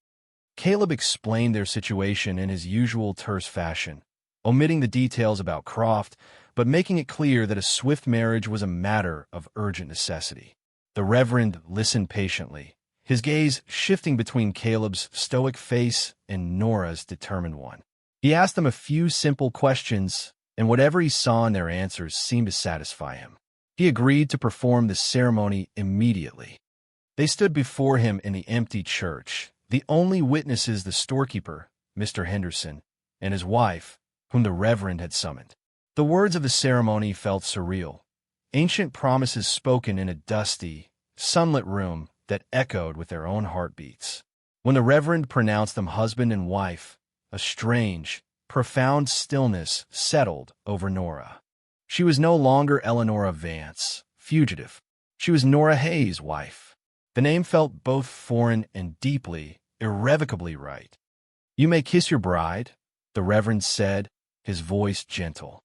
Caleb explained their situation in his usual terse fashion, omitting the details about Croft, but making it clear that a swift marriage was a matter of urgent necessity. The Reverend listened patiently, his gaze shifting between Caleb's stoic face and Nora's determined one. He asked them a few simple questions, and whatever he saw in their answers seemed to satisfy him. He agreed to perform the ceremony immediately. They stood before him in the empty church, the only witnesses the storekeeper, Mr. Henderson, and his wife, whom the Reverend had summoned. The words of the ceremony felt surreal, ancient promises spoken in a dusty, sunlit room that echoed with their own heartbeats. When the Reverend pronounced them husband and wife, a strange, profound stillness settled over Nora. She was no longer Eleanora Vance, fugitive. She was Nora Hayes' wife. The name felt both foreign and deeply, irrevocably right. "You may kiss your bride," the Reverend said, his voice gentle.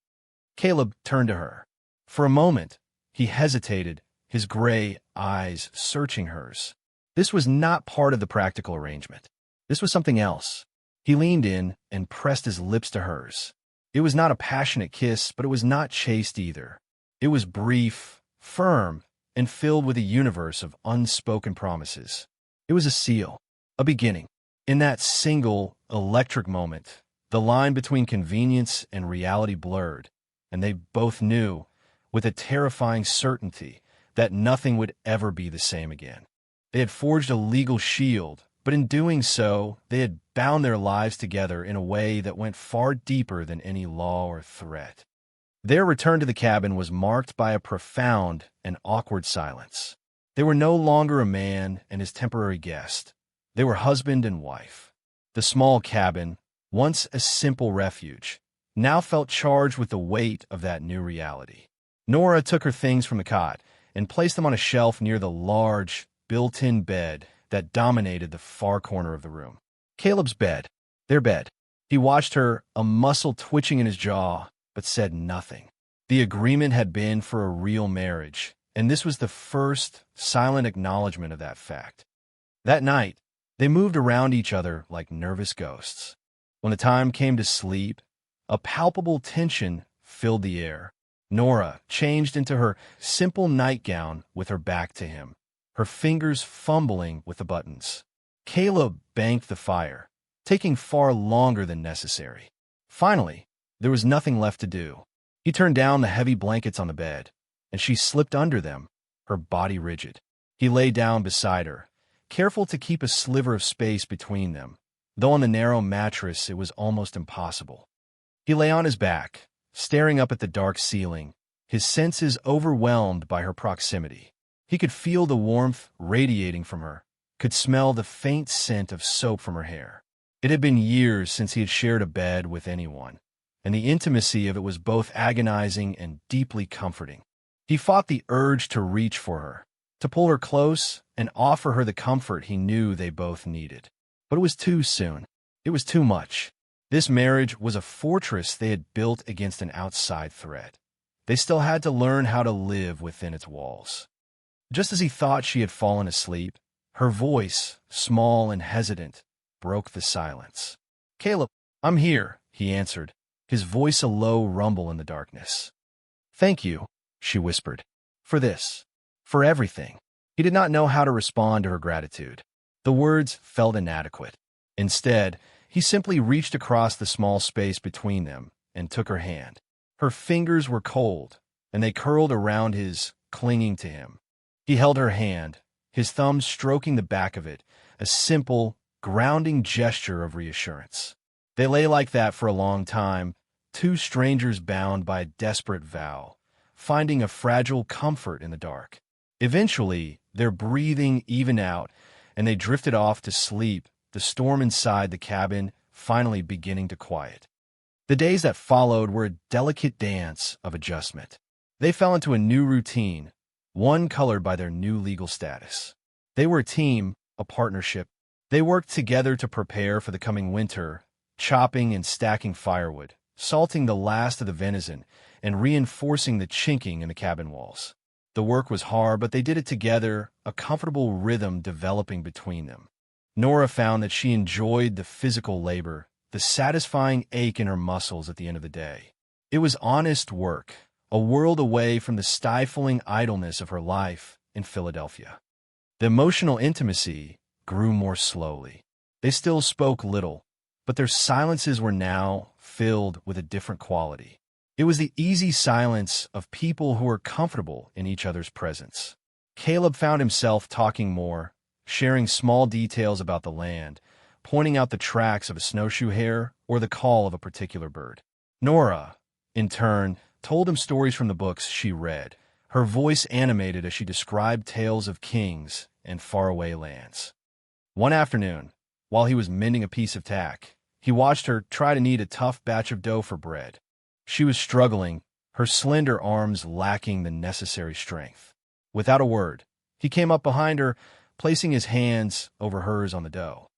Caleb turned to her. For a moment, he hesitated, his gray eyes searching hers. This was not part of the practical arrangement. This was something else. He leaned in and pressed his lips to hers. It was not a passionate kiss, but it was not chaste either. It was brief, firm, and filled with a universe of unspoken promises. It was a seal, a beginning. In that single, electric moment, the line between convenience and reality blurred, and they both knew, with a terrifying certainty, that nothing would ever be the same again. They had forged a legal shield, but in doing so, they had bound their lives together in a way that went far deeper than any law or threat. Their return to the cabin was marked by a profound and awkward silence. They were no longer a man and his temporary guest. They were husband and wife. The small cabin, once a simple refuge, now felt charged with the weight of that new reality. Nora took her things from the cot and placed them on a shelf near the large, built-in bed that dominated the far corner of the room. Caleb's bed. Their bed. He watched her, a muscle twitching in his jaw, but said nothing. The agreement had been for a real marriage, and this was the first silent acknowledgement of that fact. That night, they moved around each other like nervous ghosts. When the time came to sleep, a palpable tension filled the air. Nora changed into her simple nightgown with her back to him, her fingers fumbling with the buttons. Caleb banked the fire, taking far longer than necessary. Finally, there was nothing left to do. He turned down the heavy blankets on the bed, and she slipped under them, her body rigid. He lay down beside her, careful to keep a sliver of space between them, though on the narrow mattress it was almost impossible. He lay on his back, staring up at the dark ceiling, his senses overwhelmed by her proximity. He could feel the warmth radiating from her, could smell the faint scent of soap from her hair. It had been years since he had shared a bed with anyone, and the intimacy of it was both agonizing and deeply comforting. He fought the urge to reach for her, to pull her close and offer her the comfort he knew they both needed. But it was too soon. It was too much. This marriage was a fortress they had built against an outside threat. They still had to learn how to live within its walls. Just as he thought she had fallen asleep, her voice, small and hesitant, broke the silence. "Caleb, I'm here," he answered, his voice a low rumble in the darkness. "Thank you," she whispered, "for this, for everything." He did not know how to respond to her gratitude. The words felt inadequate. Instead, he simply reached across the small space between them and took her hand. Her fingers were cold, and they curled around his, clinging to him. He held her hand, his thumb stroking the back of it, a simple, grounding gesture of reassurance. They lay like that for a long time, two strangers bound by a desperate vow, finding a fragile comfort in the dark. Eventually, their breathing evened out, and they drifted off to sleep, the storm inside the cabin finally beginning to quiet. The days that followed were a delicate dance of adjustment. They fell into a new routine, one colored by their new legal status. They were a team, a partnership. They worked together to prepare for the coming winter, chopping and stacking firewood, salting the last of the venison, and reinforcing the chinking in the cabin walls. The work was hard, but they did it together, a comfortable rhythm developing between them. Nora found that she enjoyed the physical labor, the satisfying ache in her muscles at the end of the day. It was honest work, a world away from the stifling idleness of her life in Philadelphia. The emotional intimacy grew more slowly. They still spoke little, but their silences were now filled with a different quality. It was the easy silence of people who were comfortable in each other's presence. Caleb found himself talking more, sharing small details about the land, pointing out the tracks of a snowshoe hare or the call of a particular bird. Nora, in turn, told him stories from the books she read, her voice animated as she described tales of kings and faraway lands. One afternoon, while he was mending a piece of tack, he watched her try to knead a tough batch of dough for bread. She was struggling, her slender arms lacking the necessary strength. Without a word, he came up behind her, placing his hands over hers on the dough.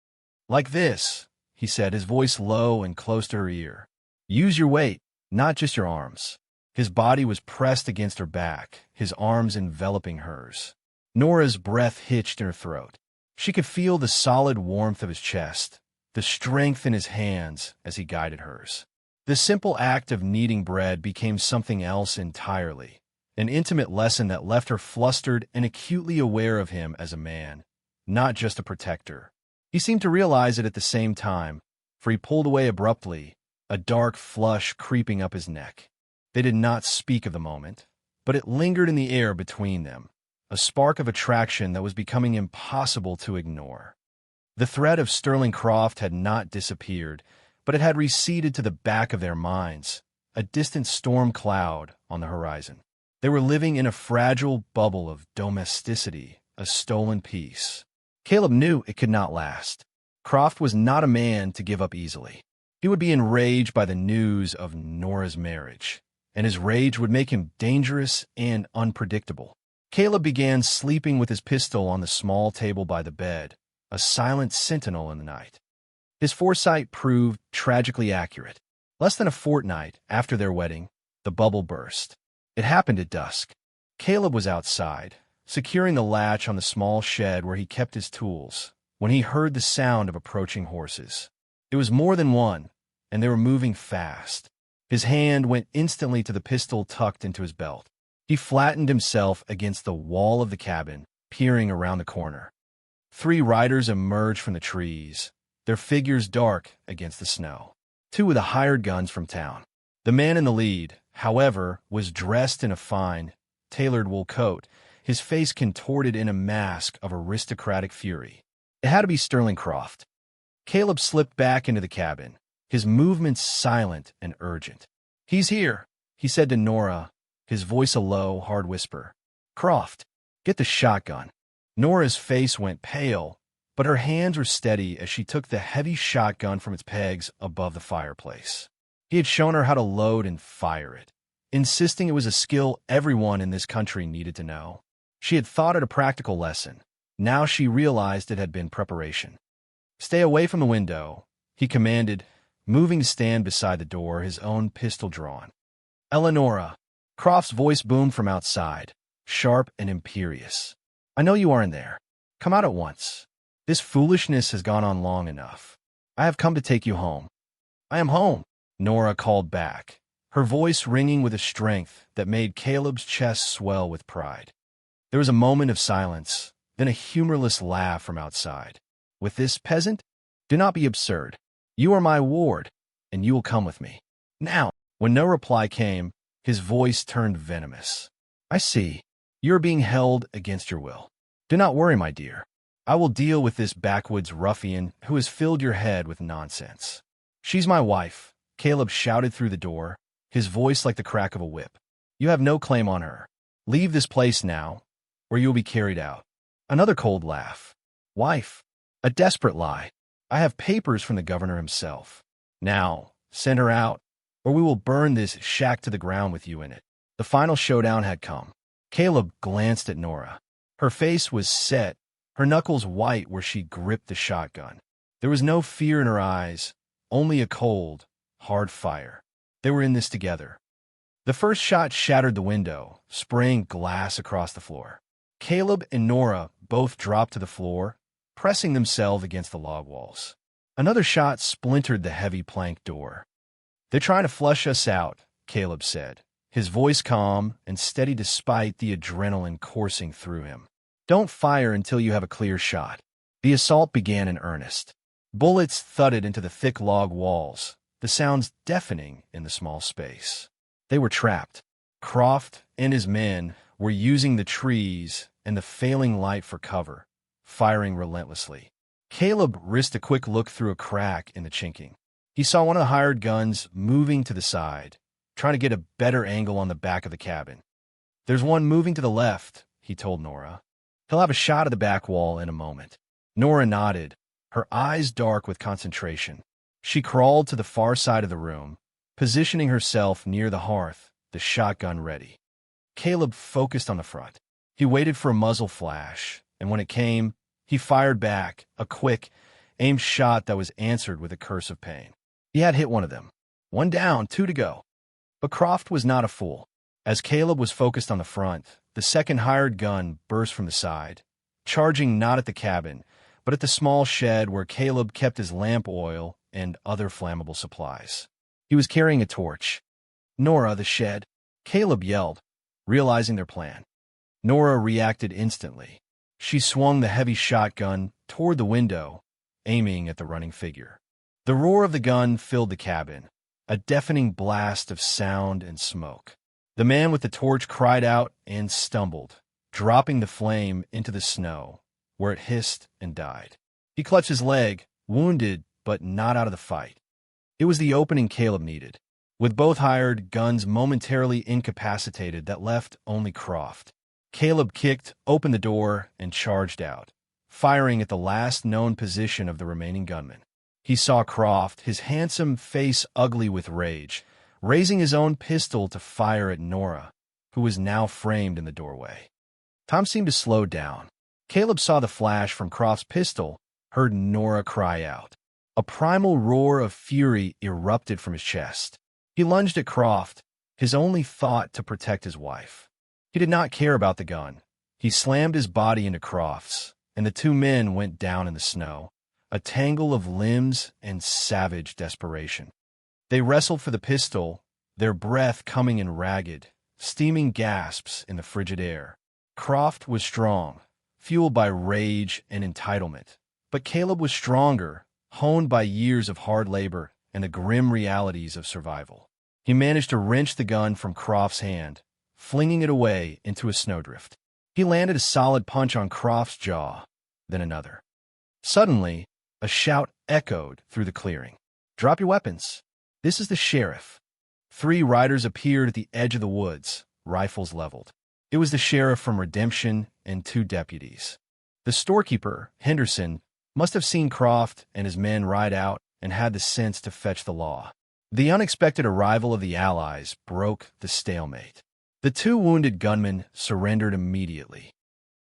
"Like this," he said, his voice low and close to her ear. "Use your weight, not just your arms." His body was pressed against her back, his arms enveloping hers. Nora's breath hitched in her throat. She could feel the solid warmth of his chest, the strength in his hands as he guided hers. The simple act of kneading bread became something else entirely, an intimate lesson that left her flustered and acutely aware of him as a man, not just a protector. He seemed to realize it at the same time, for he pulled away abruptly, a dark flush creeping up his neck. They did not speak of the moment, but it lingered in the air between them, a spark of attraction that was becoming impossible to ignore. The threat of Sterling Croft had not disappeared, but it had receded to the back of their minds, a distant storm cloud on the horizon. They were living in a fragile bubble of domesticity, a stolen peace. Caleb knew it could not last. Croft was not a man to give up easily. He would be enraged by the news of Nora's marriage, and his rage would make him dangerous and unpredictable. Caleb began sleeping with his pistol on the small table by the bed, a silent sentinel in the night. His foresight proved tragically accurate. Less than a fortnight after their wedding, the bubble burst. It happened at dusk. Caleb was outside, securing the latch on the small shed where he kept his tools, when he heard the sound of approaching horses. It was more than one, and they were moving fast. His hand went instantly to the pistol tucked into his belt. He flattened himself against the wall of the cabin, peering around the corner. 3 riders emerged from the trees, their figures dark against the snow. 2 with the hired guns from town. The man in the lead, however, was dressed in a fine, tailored wool coat, his face contorted in a mask of aristocratic fury. It had to be Sterling Croft. Caleb slipped back into the cabin, his movements silent and urgent. "He's here," he said to Nora, his voice a low, hard whisper. "Croft, get the shotgun." Nora's face went pale, but her hands were steady as she took the heavy shotgun from its pegs above the fireplace. He had shown her how to load and fire it, insisting it was a skill everyone in this country needed to know. She had thought it a practical lesson. Now she realized it had been preparation. "Stay away from the window," he commanded, moving to stand beside the door, his own pistol drawn. "Eleonora," Croft's voice boomed from outside, sharp and imperious. "I know you aren't there. Come out at once. This foolishness has gone on long enough. I have come to take you home." "I am home," Nora called back, her voice ringing with a strength that made Caleb's chest swell with pride. There was a moment of silence, then a humorless laugh from outside. "With this peasant? Do not be absurd. You are my ward, and you will come with me." Now, when no reply came, his voice turned venomous. "I see. You are being held against your will. Do not worry, my dear. I will deal with this backwoods ruffian who has filled your head with nonsense." "She's my wife," Caleb shouted through the door, his voice like the crack of a whip. "You have no claim on her. Leave this place now, or you will be carried out." Another cold laugh. "Wife? A desperate lie. I have papers from the governor himself. Now, send her out, or we will burn this shack to the ground with you in it." The final showdown had come. Caleb glanced at Nora. Her face was set, her knuckles white where she gripped the shotgun. There was no fear in her eyes, only a cold, hard fire. They were in this together. The first shot shattered the window, spraying glass across the floor. Caleb and Nora both dropped to the floor, pressing themselves against the log walls. Another shot splintered the heavy plank door. "They're trying to flush us out," Caleb said, his voice calm and steady despite the adrenaline coursing through him. Don't fire until you have a clear shot. The assault began in earnest. Bullets thudded into the thick log walls, the sounds deafening in the small space. They were trapped. Croft and his men were using the trees and the failing light for cover, firing relentlessly. Caleb risked a quick look through a crack in the chinking. He saw one of the hired guns moving to the side, trying to get a better angle on the back of the cabin. "There's one moving to the left," he told Nora. "He'll have a shot of the back wall in a moment." Nora nodded, her eyes dark with concentration. She crawled to the far side of the room, positioning herself near the hearth, the shotgun ready. Caleb focused on the front. He waited for a muzzle flash, and when it came, he fired back, a quick, aimed shot that was answered with a curse of pain. He had hit one of them. One down, 2 to go. But Croft was not a fool. As Caleb was focused on the front, the second hired gun burst from the side, charging not at the cabin, but at the small shed where Caleb kept his lamp oil and other flammable supplies. He was carrying a torch. "Nora, the shed!" Caleb yelled, realizing their plan. Nora reacted instantly. She swung the heavy shotgun toward the window, aiming at the running figure. The roar of the gun filled the cabin, a deafening blast of sound and smoke. The man with the torch cried out and stumbled, dropping the flame into the snow, where it hissed and died. He clutched his leg, wounded but not out of the fight. It was the opening Caleb needed. With both hired guns momentarily incapacitated, that left only Croft. Caleb kicked open the door and charged out, firing at the last known position of the remaining gunman. He saw Croft, his handsome face ugly with rage, raising his own pistol to fire at Nora, who was now framed in the doorway. Time seemed to slow down. Caleb saw the flash from Croft's pistol, heard Nora cry out. A primal roar of fury erupted from his chest. He lunged at Croft, his only thought to protect his wife. He did not care about the gun. He slammed his body into Croft's, and the two men went down in the snow, a tangle of limbs and savage desperation. They wrestled for the pistol, their breath coming in ragged, steaming gasps in the frigid air. Croft was strong, fueled by rage and entitlement, but Caleb was stronger, honed by years of hard labor and the grim realities of survival. He managed to wrench the gun from Croft's hand, flinging it away into a snowdrift. He landed a solid punch on Croft's jaw, then another. Suddenly, a shout echoed through the clearing. "Drop your weapons. This is the sheriff." 3 riders appeared at the edge of the woods, rifles leveled. It was the sheriff from Redemption and 2 deputies. The storekeeper, Henderson, must have seen Croft and his men ride out and had the sense to fetch the law. The unexpected arrival of the Allies broke the stalemate. The 2 wounded gunmen surrendered immediately.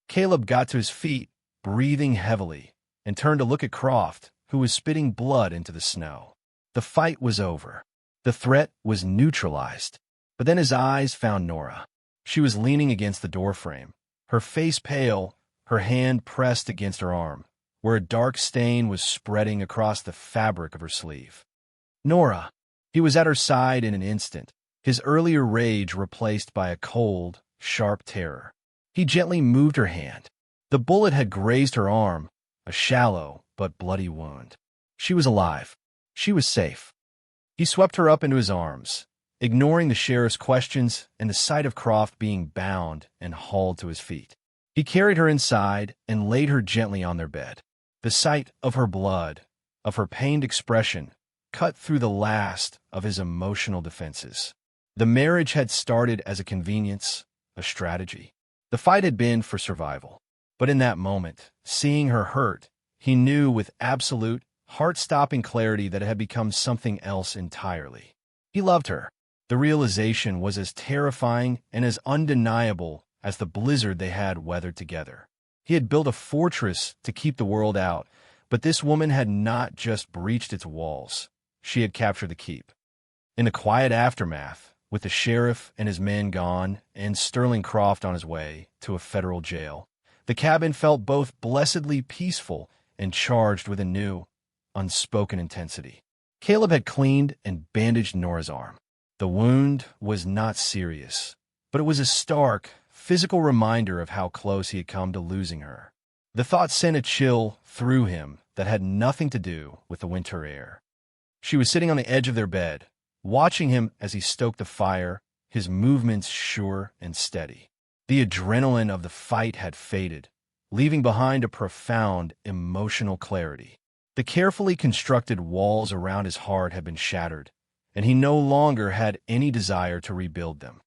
Caleb got to his feet, breathing heavily, and turned to look at Croft, who was spitting blood into the snow. The fight was over. The threat was neutralized. But then his eyes found Nora. She was leaning against the doorframe, her face pale, her hand pressed against her arm, where a dark stain was spreading across the fabric of her sleeve. "Nora!" He was at her side in an instant, his earlier rage replaced by a cold, sharp terror. He gently moved her hand. The bullet had grazed her arm, a shallow but bloody wound. She was alive. She was safe. He swept her up into his arms, ignoring the sheriff's questions and the sight of Croft being bound and hauled to his feet. He carried her inside and laid her gently on their bed. The sight of her blood, of her pained expression, cut through the last of his emotional defenses. The marriage had started as a convenience, a strategy. The fight had been for survival. But in that moment, seeing her hurt, he knew with absolute, heart-stopping clarity that it had become something else entirely. He loved her. The realization was as terrifying and as undeniable as the blizzard they had weathered together. He had built a fortress to keep the world out, but this woman had not just breached its walls. She had captured the keep. In the quiet aftermath, with the sheriff and his men gone and Sterling Croft on his way to a federal jail, the cabin felt both blessedly peaceful and charged with a new, unspoken intensity. Caleb had cleaned and bandaged Nora's arm. The wound was not serious, but it was a stark, physical reminder of how close he had come to losing her. The thought sent a chill through him that had nothing to do with the winter air. She was sitting on the edge of their bed, watching him as he stoked the fire, his movements sure and steady. The adrenaline of the fight had faded, leaving behind a profound emotional clarity. The carefully constructed walls around his heart had been shattered, and he no longer had any desire to rebuild them.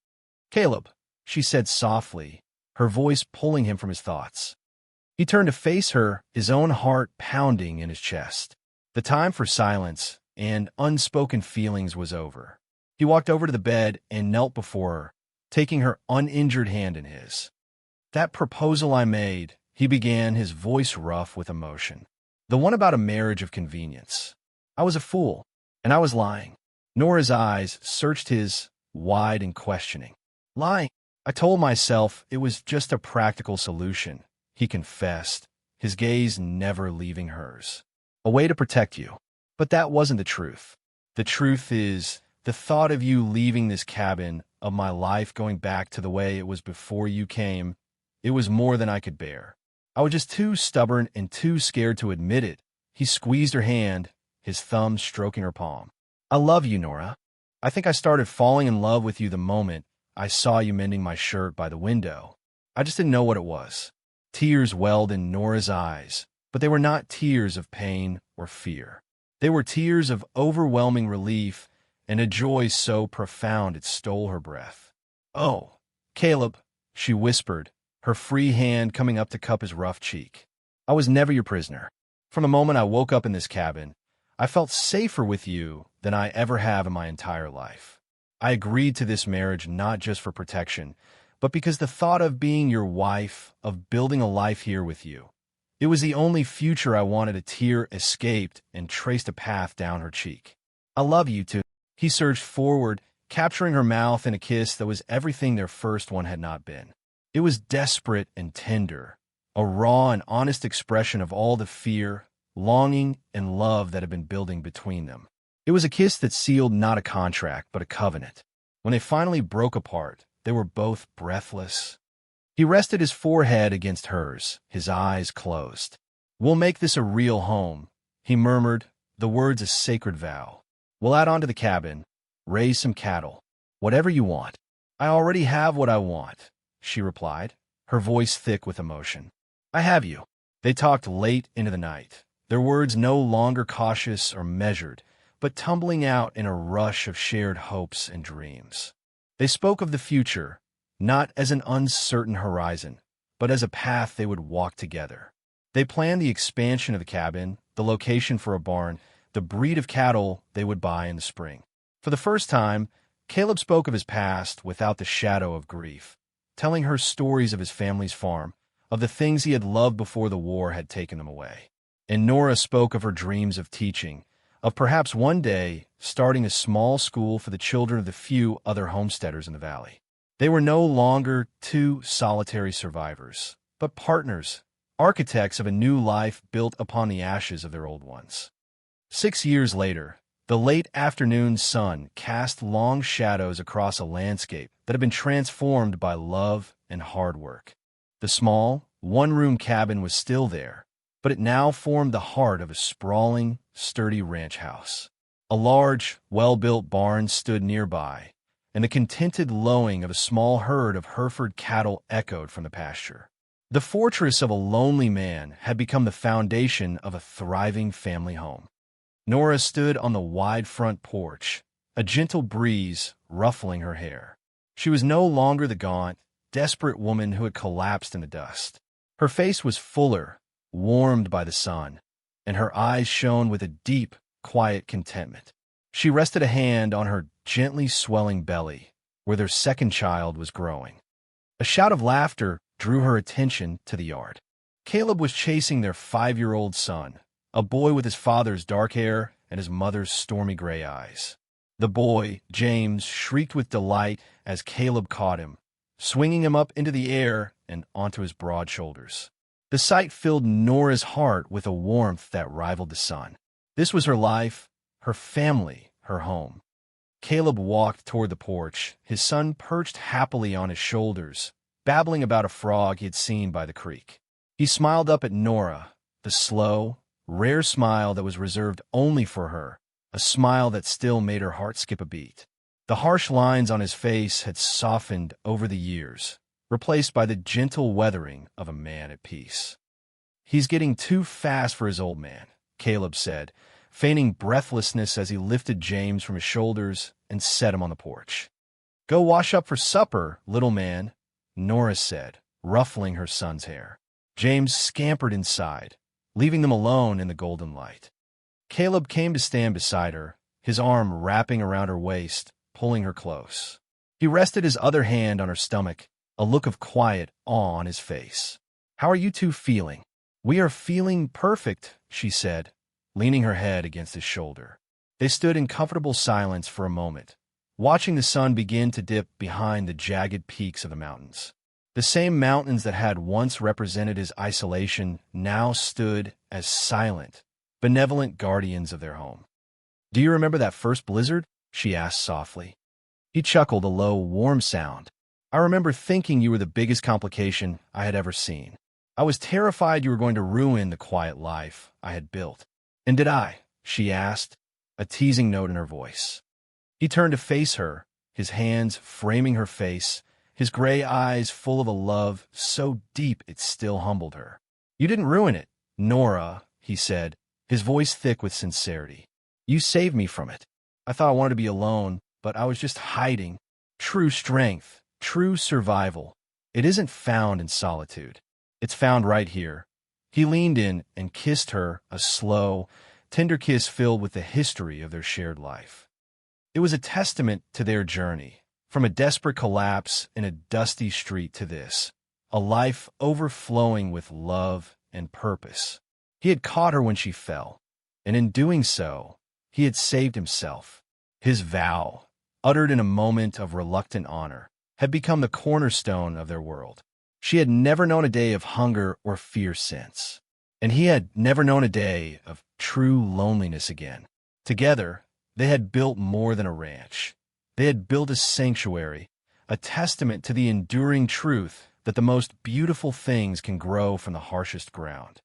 "Caleb," she said softly, her voice pulling him from his thoughts. He turned to face her, his own heart pounding in his chest. The time for silence and unspoken feelings was over. He walked over to the bed and knelt before her, taking her uninjured hand in his. "That proposal I made," he began, his voice rough with emotion. "The one about a marriage of convenience. I was a fool, and I was lying." Nora's eyes searched his, wide and questioning. "Lying? I told myself it was just a practical solution," he confessed, his gaze never leaving hers. "A way to protect you. But that wasn't the truth. The truth is, the thought of you leaving this cabin, of my life going back to the way it was before you came, it was more than I could bear. I was just too stubborn and too scared to admit it." He squeezed her hand, his thumb stroking her palm. "I love you, Nora. I think I started falling in love with you the moment I saw you mending my shirt by the window. I just didn't know what it was." Tears welled in Nora's eyes, but they were not tears of pain or fear. They were tears of overwhelming relief and a joy so profound it stole her breath. "Oh, Caleb," she whispered, her free hand coming up to cup his rough cheek. "I was never your prisoner. From the moment I woke up in this cabin, I felt safer with you than I ever have in my entire life. I agreed to this marriage not just for protection, but because the thought of being your wife, of building a life here with you, it was the only future I wanted." A tear escaped and traced a path down her cheek. "I love you too." He surged forward, capturing her mouth in a kiss that was everything their first one had not been. It was desperate and tender, a raw and honest expression of all the fear, longing, and love that had been building between them. It was a kiss that sealed not a contract, but a covenant. When they finally broke apart, they were both breathless. He rested his forehead against hers, his eyes closed. "We'll make this a real home," he murmured, the words a sacred vow. "We'll add on to the cabin, raise some cattle, whatever you want." "I already have what I want," she replied, her voice thick with emotion. "I have you." They talked late into the night, their words no longer cautious or measured, but tumbling out in a rush of shared hopes and dreams. They spoke of the future, not as an uncertain horizon, but as a path they would walk together. They planned the expansion of the cabin, the location for a barn, the breed of cattle they would buy in the spring. For the first time, Caleb spoke of his past without the shadow of grief, telling her stories of his family's farm, of the things he had loved before the war had taken them away. And Nora spoke of her dreams of teaching, of perhaps one day starting a small school for the children of the few other homesteaders in the valley. They were no longer two solitary survivors, but partners, architects of a new life built upon the ashes of their old ones. 6 years later, the late afternoon sun cast long shadows across a landscape that had been transformed by love and hard work. The small, one-room cabin was still there, but it now formed the heart of a sprawling, sturdy ranch house. A large, well-built barn stood nearby, and the contented lowing of a small herd of Hereford cattle echoed from the pasture. The fortress of a lonely man had become the foundation of a thriving family home. Nora stood on the wide front porch, a gentle breeze ruffling her hair. She was no longer the gaunt, desperate woman who had collapsed in the dust. Her face was fuller, warmed by the sun, and her eyes shone with a deep, quiet contentment. She rested a hand on her gently swelling belly, where their second child was growing. A shout of laughter drew her attention to the yard. Caleb was chasing their 5-year-old son, a boy with his father's dark hair and his mother's stormy gray eyes. The boy, James, shrieked with delight as Caleb caught him, swinging him up into the air and onto his broad shoulders. The sight filled Nora's heart with a warmth that rivaled the sun. This was her life, her family, her home. Caleb walked toward the porch, his son perched happily on his shoulders, babbling about a frog he had seen by the creek. He smiled up at Nora, the slow, rare smile that was reserved only for her, a smile that still made her heart skip a beat. The harsh lines on his face had softened over the years, replaced by the gentle weathering of a man at peace. "He's getting too fast for his old man," Caleb said, feigning breathlessness as he lifted James from his shoulders and set him on the porch. "Go wash up for supper, little man," Nora said, ruffling her son's hair. James scampered inside, leaving them alone in the golden light. Caleb came to stand beside her, his arm wrapping around her waist, pulling her close. He rested his other hand on her stomach, a look of quiet awe on his face. "How are you two feeling?" "We are feeling perfect," she said, leaning her head against his shoulder. They stood in comfortable silence for a moment, watching the sun begin to dip behind the jagged peaks of the mountains. The same mountains that had once represented his isolation now stood as silent, benevolent guardians of their home. "Do you remember that first blizzard?" she asked softly. He chuckled, a low, warm sound. "I remember thinking you were the biggest complication I had ever seen. I was terrified you were going to ruin the quiet life I had built." "And did I?" she asked, a teasing note in her voice. He turned to face her, his hands framing her face, his gray eyes full of a love so deep it still humbled her. "You didn't ruin it, Nora," he said, his voice thick with sincerity. "You saved me from it. I thought I wanted to be alone, but I was just hiding. True strength, true survival, it isn't found in solitude. It's found right here." He leaned in and kissed her, a slow, tender kiss filled with the history of their shared life. It was a testament to their journey, from a desperate collapse in a dusty street to this, a life overflowing with love and purpose. He had caught her when she fell, and in doing so, he had saved himself. His vow, uttered in a moment of reluctant honor, had become the cornerstone of their world. She had never known a day of hunger or fear since, and he had never known a day of true loneliness again. Together, they had built more than a ranch. They had built a sanctuary, a testament to the enduring truth that the most beautiful things can grow from the harshest ground.